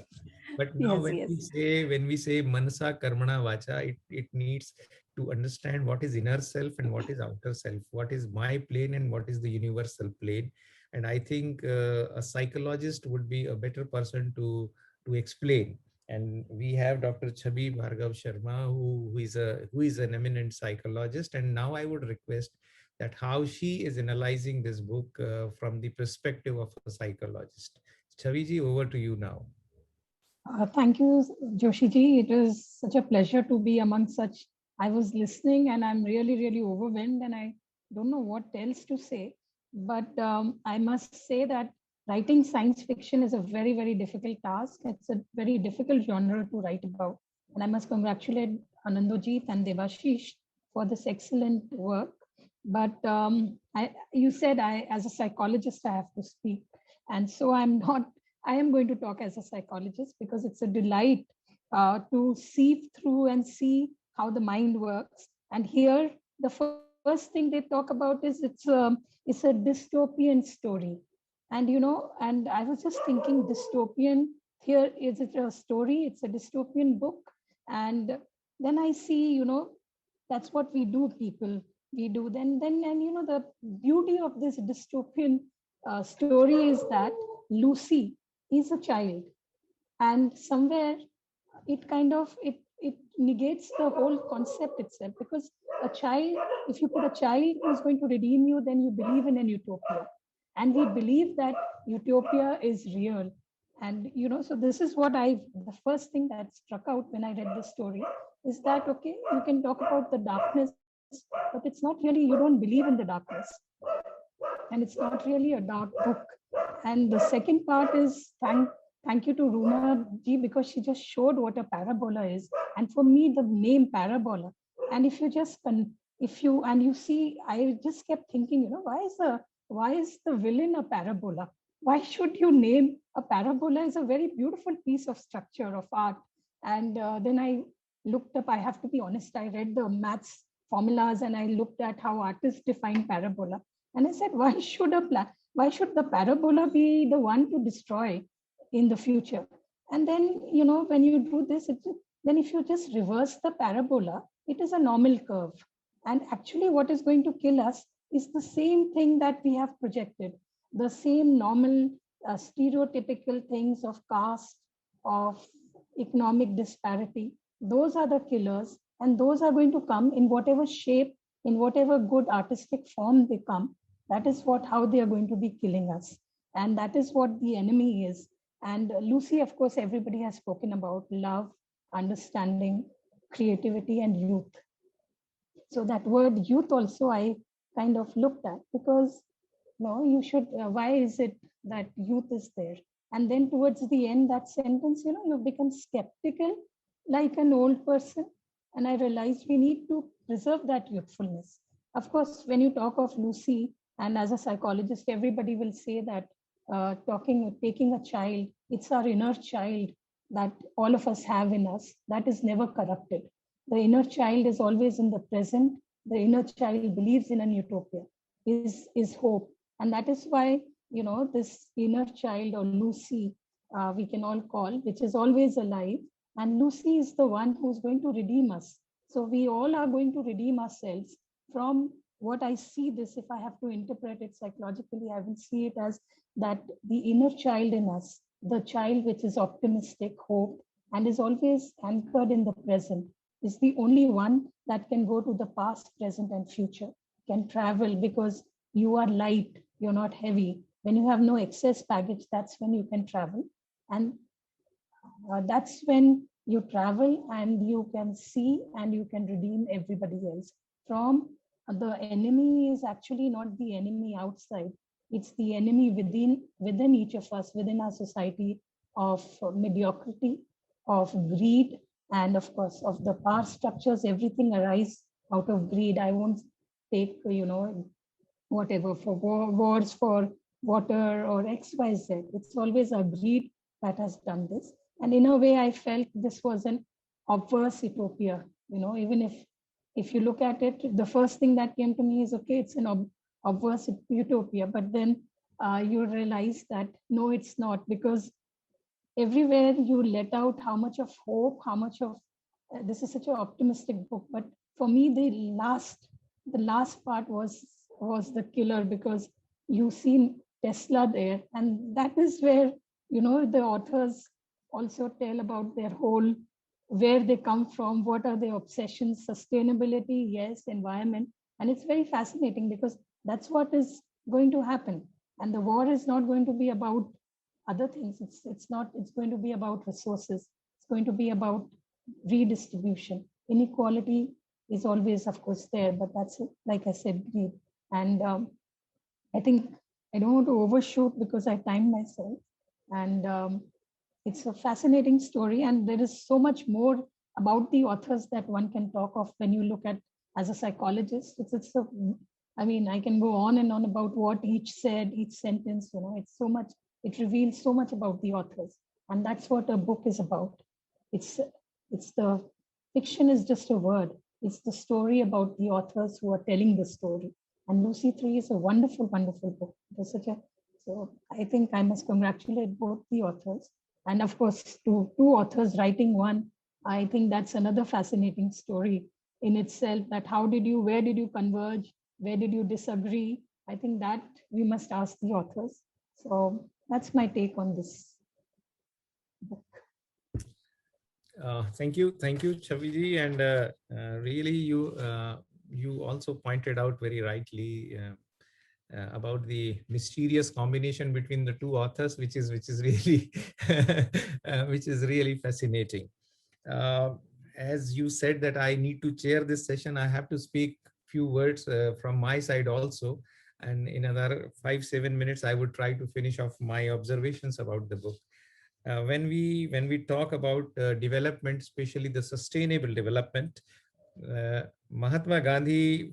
But now when we say Manasa Karmana Vacha, it needs to understand what is inner self and what is outer self, what is my plane and what is the universal plane. And I think a psychologist would be a better person to explain. And we have Dr. Chhabi Bhargav Sharma, who is an eminent psychologist. And now I would request that how she is analyzing this book from the perspective of a psychologist. Chhabiji, over to you now. Thank you, Joshi ji. It is such a pleasure to be among such. I was listening and I'm really, really overwhelmed, and I don't know what else to say. But I must say that writing science fiction is a very, very difficult task. It's a very difficult genre to write about. And I must congratulate Anandajit and Devashish for this excellent work. But you said as a psychologist, I have to speak. And so I'm I am going to talk as a psychologist because it's a delight to sieve through and see how the mind works. And here, the first thing they talk about is it's a dystopian story. And and I was just thinking, dystopian, here is it a story? It's a dystopian book. And then I see, that's what we do, people. We do then and the beauty of this dystopian story is that Lucy is a child, and somewhere it kind of it negates the whole concept itself, because a child, if you put a child who's going to redeem you, then you believe in an utopia, and we believe that utopia is real. And so this is what the first thing that struck out when I read this story is that, okay, you can talk about the darkness, but it's not really, you don't believe in the darkness, and it's not really a dark book. And the second part is thank you to Runa ji, because she just showed what a parabola is. And for me, the name parabola, and if you see, I just kept thinking, why is the villain a parabola? Why should you name a parabola? Is a very beautiful piece of structure of art. And then I looked up, I have to be honest, I read the maths formulas and I looked at how artists define parabola. And I said, why should the parabola be the one to destroy in the future? And then, when you do this, then if you just reverse the parabola, it is a normal curve. And actually what is going to kill us is the same thing that we have projected, the same normal stereotypical things of caste, of economic disparity. Those are the killers, and those are going to come in whatever shape, in whatever good artistic form they come. That is how they are going to be killing us. And that is what the enemy is. And Lucy, of course, everybody has spoken about love, understanding, creativity, and youth. So that word youth also I kind of looked at, because you should, why is it that youth is there? And then towards the end, that sentence, you become skeptical like an old person. And I realized we need to preserve that youthfulness. Of course, when you talk of Lucy, and as a psychologist, everybody will say that taking a child, it's our inner child that all of us have in us, that is never corrupted. The inner child is always in the present. The inner child believes in an utopia, is hope. And that is why, this inner child, or Lucy, we can all call, which is always alive. And Lucy is the one who's going to redeem us. So we all are going to redeem ourselves from what I see this, if I have to interpret it psychologically, I will see it as that the inner child in us, the child which is optimistic, hope, and is always anchored in the present, is the only one that can go to the past, present, and future, can travel, because you are light, you're not heavy. When you have no excess baggage, that's when you can travel. And that's when you travel and you can see and you can redeem everybody else from the enemy. Is actually not the enemy outside. It's the enemy within each of us, within our society, of mediocrity, of greed, and of course of the power structures. Everything arises out of greed. I won't take, whatever for wars for water or XYZ. It's always a greed that has done this. And in a way, I felt this was an obverse utopia. Even if you look at it, the first thing that came to me is, okay, it's an obverse utopia. But then you realize that no, it's not, because everywhere you let out how much of hope, how much of this is such an optimistic book. But for me, the last part was the killer, because you see Tesla there, and that is where the authors also tell about their whole, where they come from, what are their obsessions, sustainability, yes, environment. And it's very fascinating, because that's what is going to happen. And the war is not going to be about other things. It's going to be about resources. It's going to be about redistribution. Inequality is always, of course, there, but that's, like I said, greed. And I think I don't want to overshoot because I timed myself. And it's a fascinating story, and there is so much more about the authors that one can talk of when you look at, as a psychologist. I can go on and on about what each said, each sentence. It's so much. it reveals so much about the authors. And that's what a book is about. It's the fiction is just a word. It's the story about the authors who are telling the story. And Lucy 3 is a wonderful, wonderful book. It was so I think I must congratulate both the authors. And of course, two authors writing one, I think that's another fascinating story in itself, that where did you converge? Where did you disagree? I think that we must ask the authors. So that's my take on this book. Thank you, Chaviji, and really you also pointed out very rightly about the mysterious combination between the two authors, which is really which is really fascinating. As you said that I need to chair this session, I have to speak few words from my side also, and in another 5-7 minutes I would try to finish off my observations about the book. When we talk about development, especially the sustainable development, Mahatma Gandhi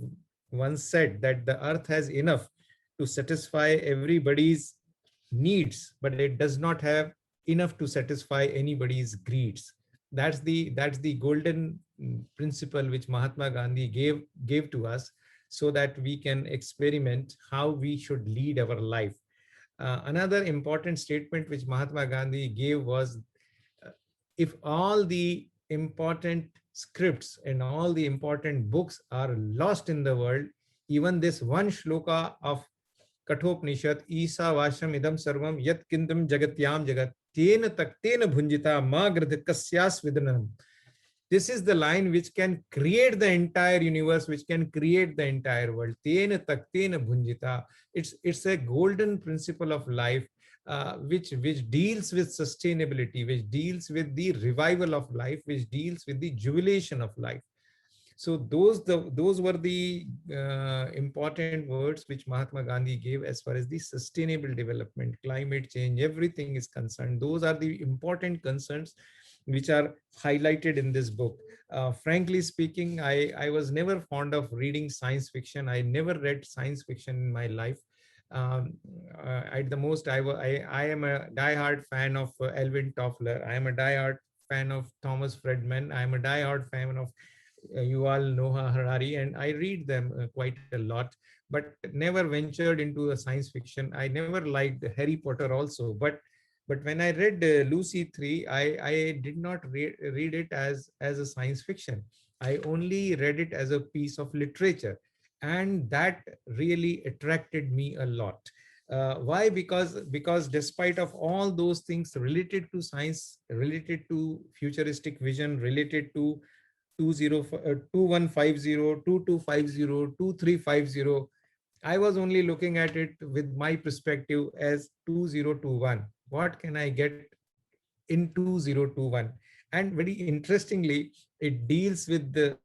once said that the earth has enough to satisfy everybody's needs, but it does not have enough to satisfy anybody's greeds. That's the golden principle which Mahatma Gandhi gave to us, so that we can experiment how we should lead our life. Another important statement which Mahatma Gandhi gave was, if all the important scripts and all the important books are lost in the world, even this one shloka of Kathopanishad, Isa Vasham Idam Sarvam Yat Kintam Jagatyam Jagat Tena Taktena Bhunjita Ma Gradha Kasyas Vidanam. This is the line which can create the entire universe, which can create the entire world. Tena taktena bhunjita. It's a golden principle of life, which deals with sustainability, which deals with the revival of life, which deals with the jubilation of life. So those were the important words which Mahatma Gandhi gave as far as the sustainable development, climate change, everything is concerned. Those are the important concerns which are highlighted in this book. Frankly speaking, I was never fond of reading science fiction. I never read science fiction in my life. At the most, I am a diehard fan of Alvin Toffler. I am a diehard fan of Thomas Friedman. I am a diehard fan of Yuval Noah Harari, and I read them quite a lot, but never ventured into a science fiction. I never liked Harry Potter also, but when I read Lucy 3, I did not read it as a science fiction. I only read it as a piece of literature, and that really attracted me a lot. Why? Because despite of all those things related to science, related to futuristic vision, related to 2150, 2250, 2350, I was only looking at it with my perspective as 2021. What can I get in 2021? And very interestingly, it deals with the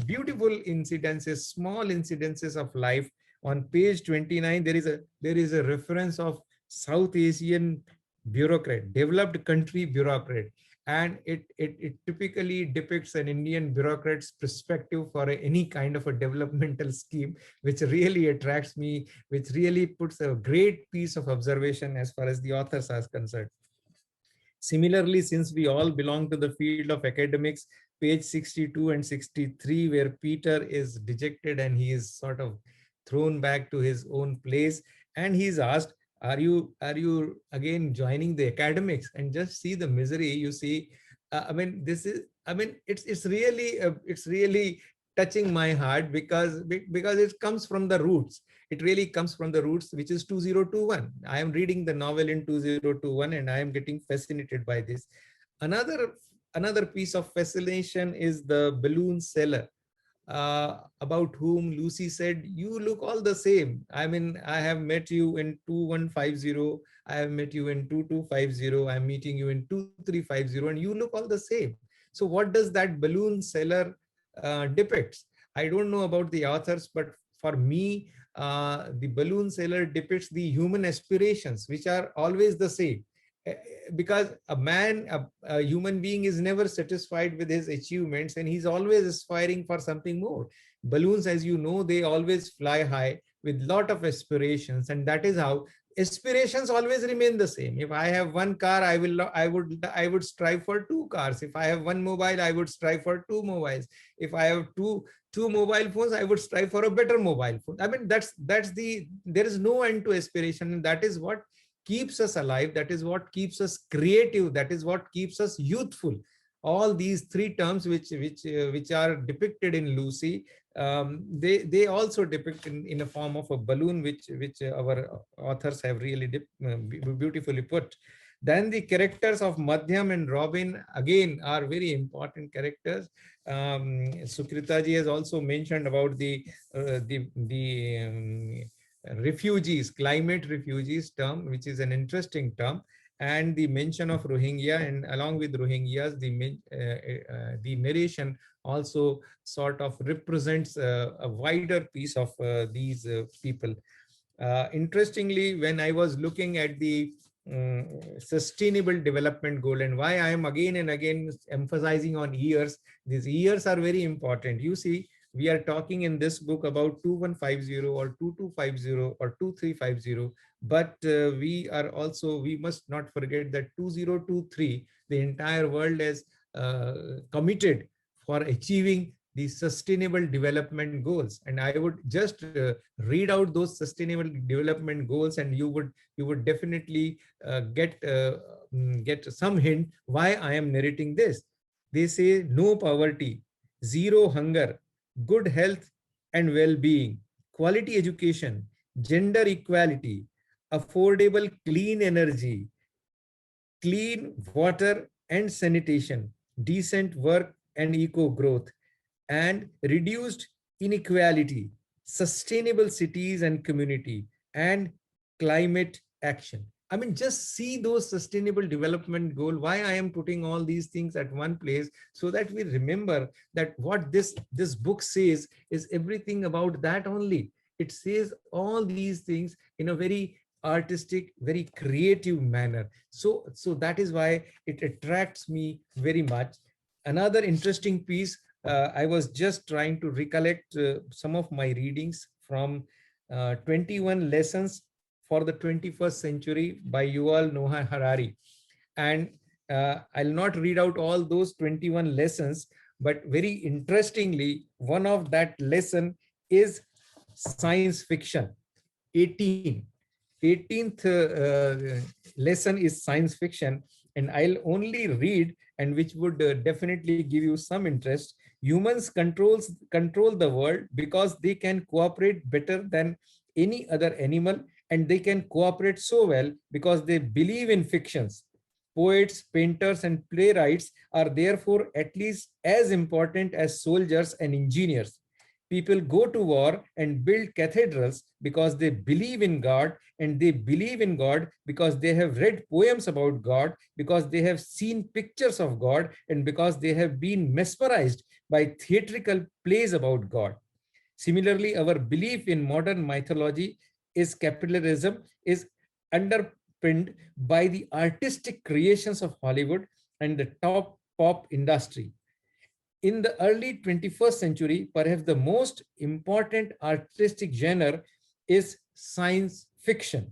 beautiful incidences, small incidences of life. On page 29, there is a reference of South Asian bureaucrat, developed country bureaucrat, and it typically depicts an Indian bureaucrat's perspective for any kind of a developmental scheme, which really attracts me, which really puts a great piece of observation as far as the authors are concerned. Similarly, since we all belong to the field of academics, page 62 and 63, where Peter is dejected and he is sort of thrown back to his own place, and he's asked, are you again joining the academics? And just see the misery you see. It's really touching my heart, because it comes from the roots. It really comes from the roots, which is 2021. I am reading the novel in 2021, and I am getting fascinated by this. Another piece of fascination is the balloon seller, about whom Lucy said, you look all the same. I mean, I have met you in 2150, I have met you in 2250, I'm meeting you in 2350, and you look all the same. So what does that balloon seller depicts? I don't know about the authors, but for me, the balloon seller depicts the human aspirations, which are always the same. Because a human being is never satisfied with his achievements, and he's always aspiring for something more. Balloons, as you know, they always fly high with lot of aspirations, and that is how aspirations always remain the same. If I have one car, I would strive for two cars. If I have one mobile, I would strive for two mobiles. If I have two mobile phones, I would strive for a better mobile phone. I mean, there is no end to aspiration, and that is what keeps us alive. That is what keeps us creative. That is what keeps us youthful. All these three terms which are depicted in Lucy, they also depict in a form of a balloon, which our authors have really beautifully put. Then the characters of Madhyam and Robin again are very important characters. Sukrita ji has also mentioned about the refugees, climate refugees term, which is an interesting term, and the mention of Rohingya, and along with Rohingyas, the narration also sort of represents a wider piece of these people. Interestingly, when I was looking at the sustainable development goal, and why I am again and again emphasizing on years, these years are very important. You see, we are talking in this book about 2150 or 2250 or 2350, but we must not forget that 2023, the entire world has committed for achieving the sustainable development goals. And I would just read out those sustainable development goals, and you would definitely get some hint why I am narrating this. They say no poverty, zero hunger, good health and well-being, quality education, gender equality, affordable clean energy, clean water and sanitation, decent work and eco growth, and reduced inequality, sustainable cities and community, and climate action. I mean, just see those sustainable development goals. Why I am putting all these things at one place, so that we remember that what this book says is everything about that only. It says all these things in a very artistic, very creative manner. So that is why it attracts me very much. Another interesting piece, I was just trying to recollect some of my readings from 21 Lessons for the 21st Century by Yuval Noah Harari. And I'll not read out all those 21 lessons, but very interestingly, one of that lesson is science fiction. 18th lesson is science fiction, and I'll only read, and which would definitely give you some interest. Humans control the world because they can cooperate better than any other animal, and they can cooperate so well because they believe in fictions. Poets, painters, and playwrights are therefore at least as important as soldiers and engineers. People go to war and build cathedrals because they believe in God, and they believe in God because they have read poems about God, because they have seen pictures of God, and because they have been mesmerized by theatrical plays about God. Similarly, our belief in modern mythology is capitalism is underpinned by the artistic creations of Hollywood and the top pop industry. In the early 21st century, perhaps the most important artistic genre is science fiction.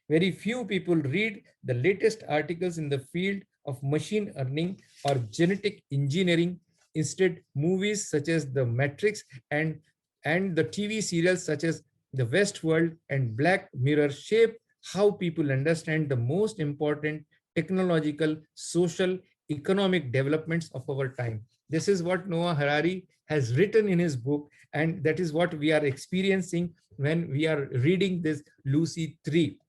Very few people read the latest articles in the field of machine learning or genetic engineering. Instead, movies such as The Matrix and the TV serials such as The Westworld and Black Mirror shape how people understand the most important technological, social, economic developments of our time. This is what Noah Harari has written in his book, and that is what we are experiencing when we are reading this Lucy 3.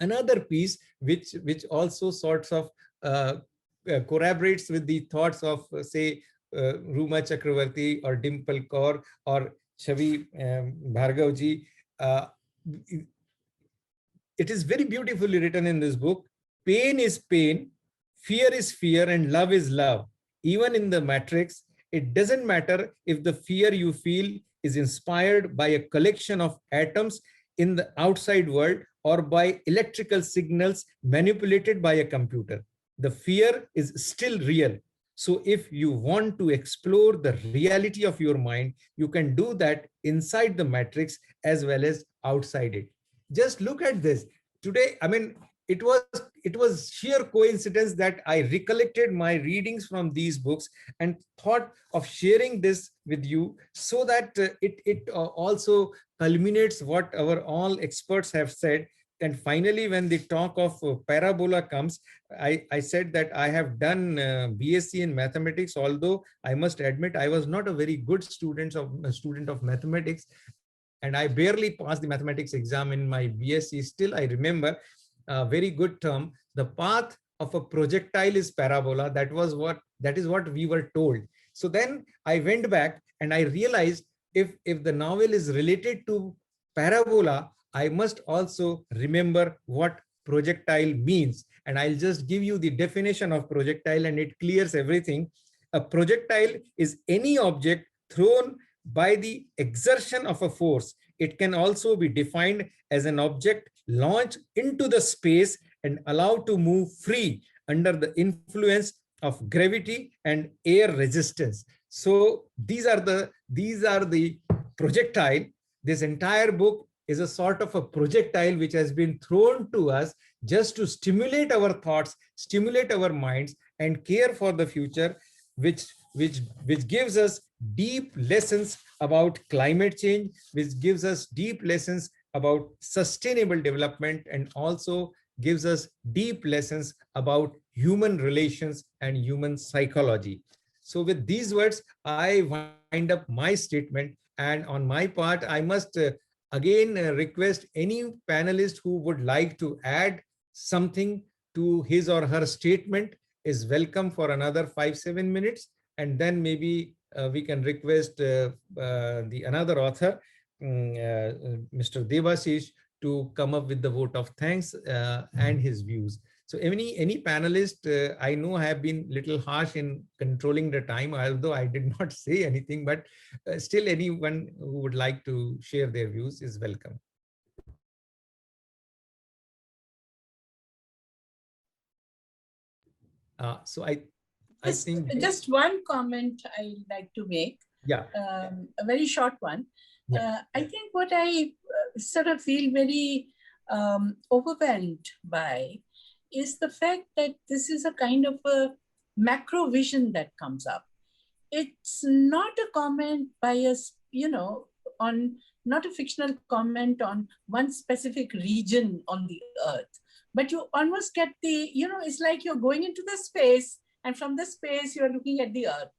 Another piece which also sorts of corroborates with the thoughts of, say, Ruma Chakravarti or Dimple Kaur or Chavi Bhargavji. It is very beautifully written in this book. Pain is pain, fear is fear, and love is love. Even in the Matrix, it doesn't matter if the fear you feel is inspired by a collection of atoms in the outside world or by electrical signals manipulated by a computer. The fear is still real. So if you want to explore the reality of your mind, you can do that inside the Matrix as well as outside it. Just look at this. today, I mean, it was sheer coincidence that I recollected my readings from these books and thought of sharing this with you, so that it also culminates what our all experts have said. And finally, when the talk of parabola comes, I said that I have done BSc in mathematics, although I must admit I was not a very good student of mathematics, and I barely passed the mathematics exam in my BSc. Still, I remember a very good term: the path of a projectile is parabola. That is what we were told. So then I went back and I realized, if the novel is related to parabola, I must also remember what projectile means. And I'll just give you the definition of projectile, and it clears everything. A projectile is any object thrown by the exertion of a force. It can also be defined as an object launched into the space and allowed to move free under the influence of gravity and air resistance. So these are the projectile. This entire book is a sort of a projectile which has been thrown to us just to stimulate our thoughts, stimulate our minds, and care for the future, which gives us deep lessons about climate change, which gives us deep lessons about sustainable development, and also gives us deep lessons about human relations and human psychology. So with these words, I wind up my statement. And on my part, I must again request any panelist who would like to add something to his or her statement is welcome for another 5-7 minutes. And then maybe we can request the another author, Mr. Debashish, to come up with the vote of thanks and his views. So any panelist, I know have been little harsh in controlling the time, although I did not say anything, but still anyone who would like to share their views is welcome. So I think just one comment I like to make. Yeah. A very short one. Yeah. I think what I sort of feel very overwhelmed by is the fact that this is a kind of a macro vision that comes up. It's not a comment by us, on not a fictional comment on one specific region on the earth, but you almost get the, it's like you're going into the space, and from the space you're looking at the earth,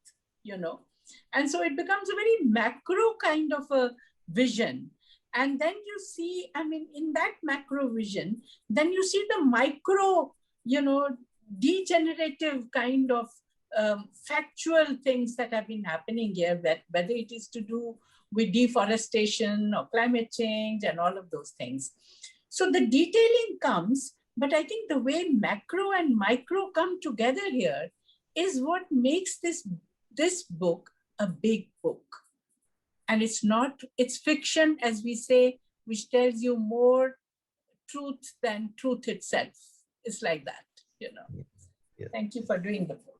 and so it becomes a very macro kind of a vision. And then you see, in that macro vision, then you see the micro, degenerative kind of factual things that have been happening here, whether it is to do with deforestation or climate change and all of those things. So the detailing comes, but I think the way macro and micro come together here is what makes this book a big book. And it's fiction, as we say, which tells you more truth than truth itself. It's like that, Yes. Thank you for doing the book.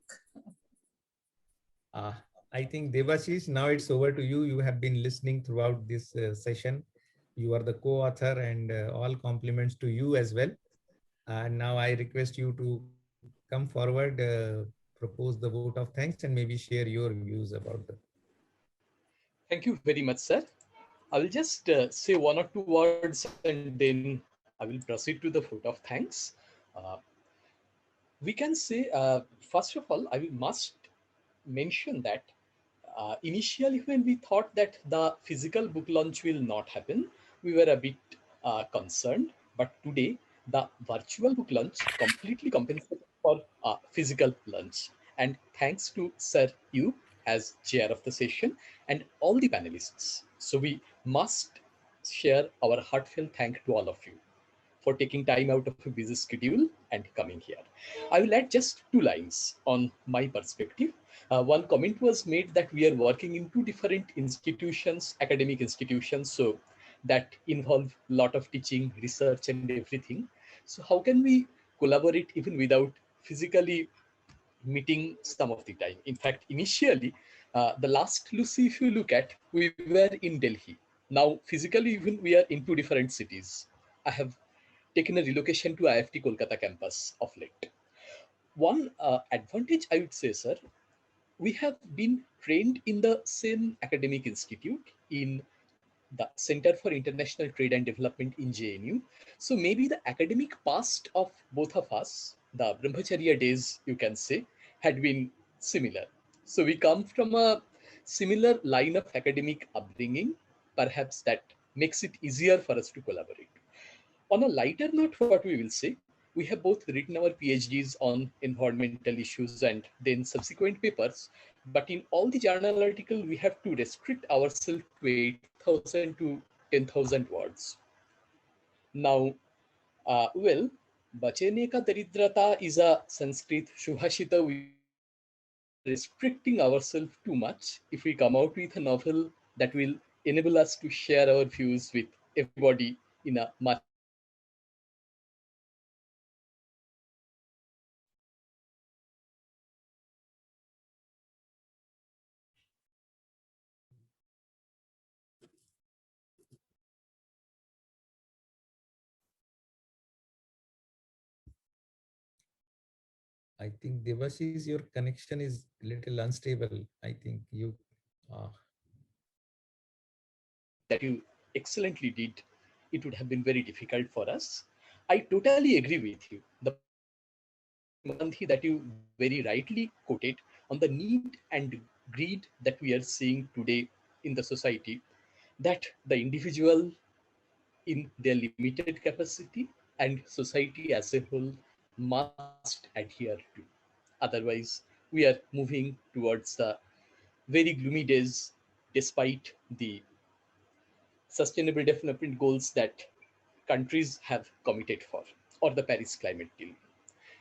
I think Debashish, now it's over to you. You have been listening throughout this session. You are the co-author, and all compliments to you as well. And now I request you to come forward, propose the vote of thanks, and maybe share your views about that. Thank you very much, sir. I will just say one or two words, and then I will proceed to the vote of thanks. We can say, first of all, I must mention that initially when we thought that the physical book launch will not happen, we were a bit concerned. But today, the virtual book launch completely compensated for physical launch. And thanks to Sir Yu as chair of the session and all the panelists. So we must share our heartfelt thank to all of you for taking time out of a busy schedule and coming here. I will add just 2 lines on my perspective. One comment was made that we are working in 2 different institutions, academic institutions, so that involve a lot of teaching, research, and everything. So how can we collaborate even without physically meeting some of the time? In fact, initially, the last Lucy, if you look at, we were in Delhi. Now, physically, even we are in 2 different cities. I have taken a relocation to IFT Kolkata campus of late. One advantage I would say, sir, we have been trained in the same academic institute in the Center for International Trade and Development in JNU. So maybe the academic past of both of us, the Brahmacharya days, you can say, had been similar. So we come from a similar line of academic upbringing, perhaps that makes it easier for us to collaborate. On a lighter note, what we will say, we have both written our PhDs on environmental issues and then subsequent papers, but in all the journal article, we have to restrict ourselves to 8,000 to 10,000 words. Now, well, Bachene ka daridrata is a Sanskrit Shubhashita. We restricting ourselves too much if we come out with a novel that will enable us to share our views with everybody in a much I think Devashi's your connection is a little unstable. I think you. Uh, that you excellently did, it would have been very difficult for us. I totally agree with you. The Gandhi that you very rightly quoted on the need and greed that we are seeing today in the society, that the individual in their limited capacity and society as a whole must adhere to. Otherwise, we are moving towards the very gloomy days despite the sustainable development goals that countries have committed for, or the Paris climate deal.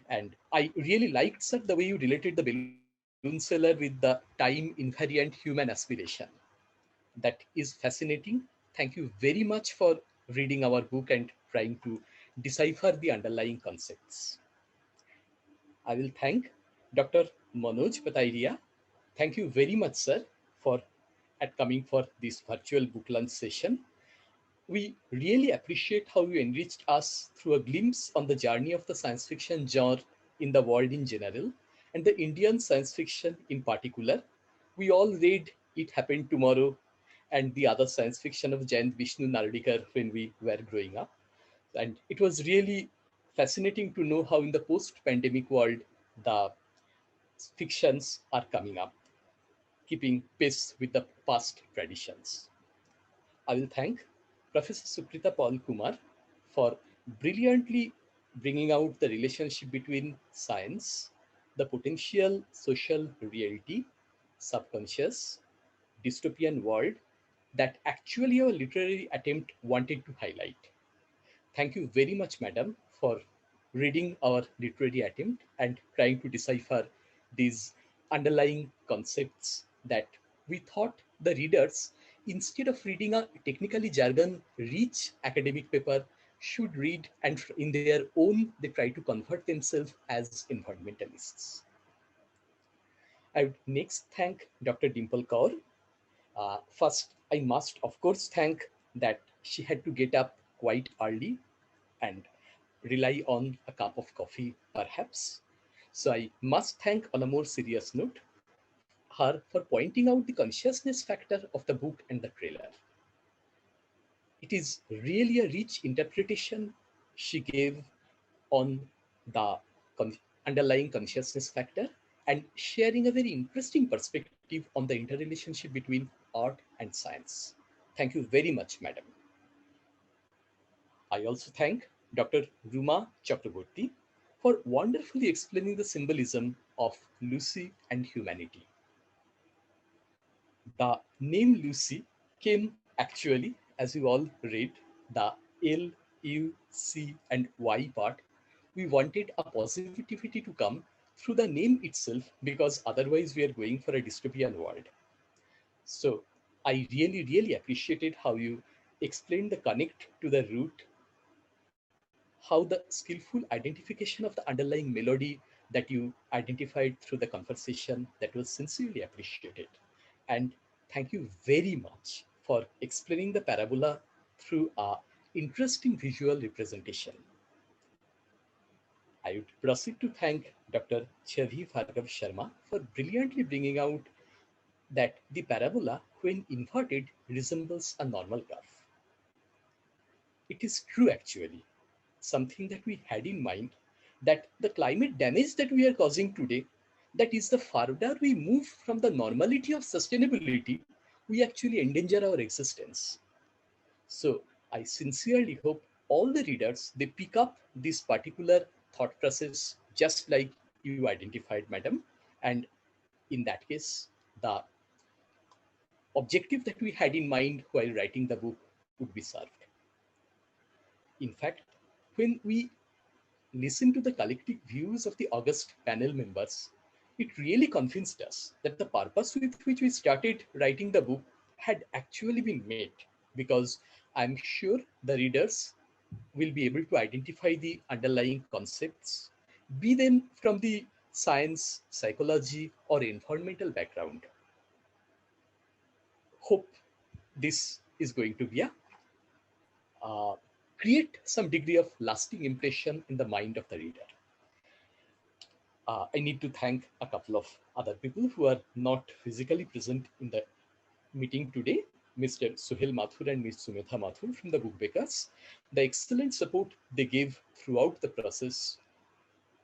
And I really liked, sir, the way you related the balloon seller with the time invariant human aspiration. That is fascinating. Thank you very much for reading our book and trying to decipher the underlying concepts. I will thank Dr. Manoj Patairia. Thank you very much, sir, for at coming for this virtual book lunch session. We really appreciate how you enriched us through a glimpse on the journey of the science fiction genre in the world in general, and the Indian science fiction in particular. We all read It Happened Tomorrow and the other science fiction of Jayant Vishnu Narlikar when we were growing up. And it was really fascinating to know how in the post-pandemic world, the fictions are coming up, keeping pace with the past traditions. I will thank Professor Sukrita Paul Kumar for brilliantly bringing out the relationship between science, the potential social reality, subconscious, dystopian world that actually our literary attempt wanted to highlight. Thank you very much, madam, for reading our literary attempt and trying to decipher these underlying concepts that we thought the readers, instead of reading a technically jargon rich academic paper, should read, and in their own they try to convert themselves as environmentalists. I would next thank Dr. Dimple Kaur. First, I must, of course, thank that she had to get up quite early and rely on a cup of coffee, perhaps. So I must thank, on a more serious note, her for pointing out the consciousness factor of the book and the trailer. It is really a rich interpretation she gave on the underlying consciousness factor and sharing a very interesting perspective on the interrelationship between art and science. Thank you very much, madam. I also thank Dr. Ruma Chakraborty for wonderfully explaining the symbolism of Lucy and humanity. The name Lucy came actually, as you all read, the L, U, C, and Y part. We wanted a positivity to come through the name itself because otherwise we are going for a dystopian world. So I really, really appreciated how you explained the connect to the root, how the skillful identification of the underlying melody that you identified through the conversation, that was sincerely appreciated. And thank you very much for explaining the parabola through a interesting visual representation. I would proceed to thank Dr. Chavi Bhargav Sharma for brilliantly bringing out that the parabola, when inverted, resembles a normal graph. It is true, actually, something that we had in mind, that the climate damage that we are causing today, that is the farther we move from the normality of sustainability, we actually endanger our existence. So I sincerely hope all the readers, they pick up this particular thought process just like you identified, madam. And in that case, the objective that we had in mind while writing the book would be served. In fact, when we listen to the collective views of the August panel members, it really convinced us that the purpose with which we started writing the book had actually been met, because I'm sure the readers will be able to identify the underlying concepts, be them from the science, psychology, or environmental background. Hope this is going to be a create some degree of lasting impression in the mind of the reader. I need to thank a couple of other people who are not physically present in the meeting today, Mr. Suhail Mathur and Ms. Sumetha Mathur from the Bookbakers. The excellent support they gave throughout the process,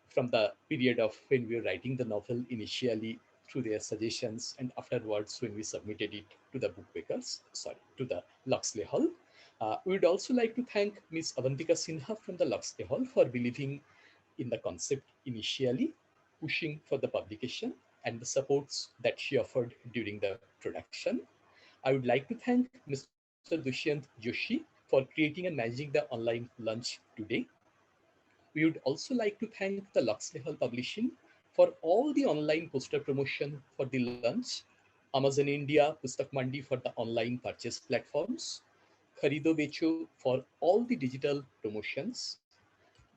from the period of when we were writing the novel initially, through their suggestions, and afterwards when we submitted it to the Bookbakers, to the Luxley Hall. We would also like to thank Ms. Avantika Sinha from the Luxley Hall for believing in the concept initially, pushing for the publication, and the supports that she offered during the production. I would like to thank Mr. Dushyant Joshi for creating and managing the online lunch today. We would also like to thank the Luxley Hall Publishing for all the online poster promotion for the lunch, Amazon India, Pustak Mandi for the online purchase platforms, Kharido Becho for all the digital promotions,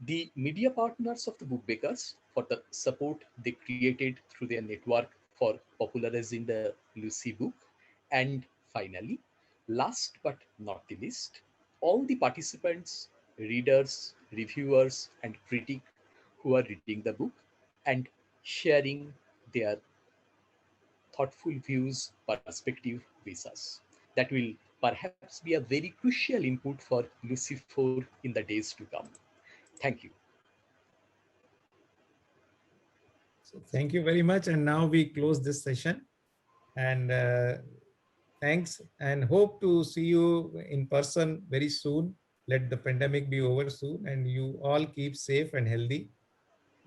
the media partners of the Bookbakers for the support they created through their network for popularizing the Lucy book, and finally, last but not the least, all the participants, readers, reviewers, and critics who are reading the book and sharing their thoughtful views, perspective with us. That will perhaps be a very crucial input for Lucy 4 in the days to come. Thank you. So thank you very much. And now we close this session. And thanks, and hope to see you in person very soon. Let the pandemic be over soon, and you all keep safe and healthy,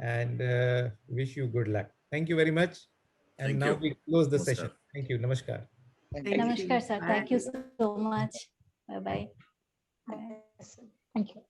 and wish you good luck. Thank you very much. And Thank now you. we close the Namaskar. session. Thank you. Namaskar. Thank Thank you. you. Namaskar, sir. Thank you Bye. so much. Bye-bye. Yes, thank you.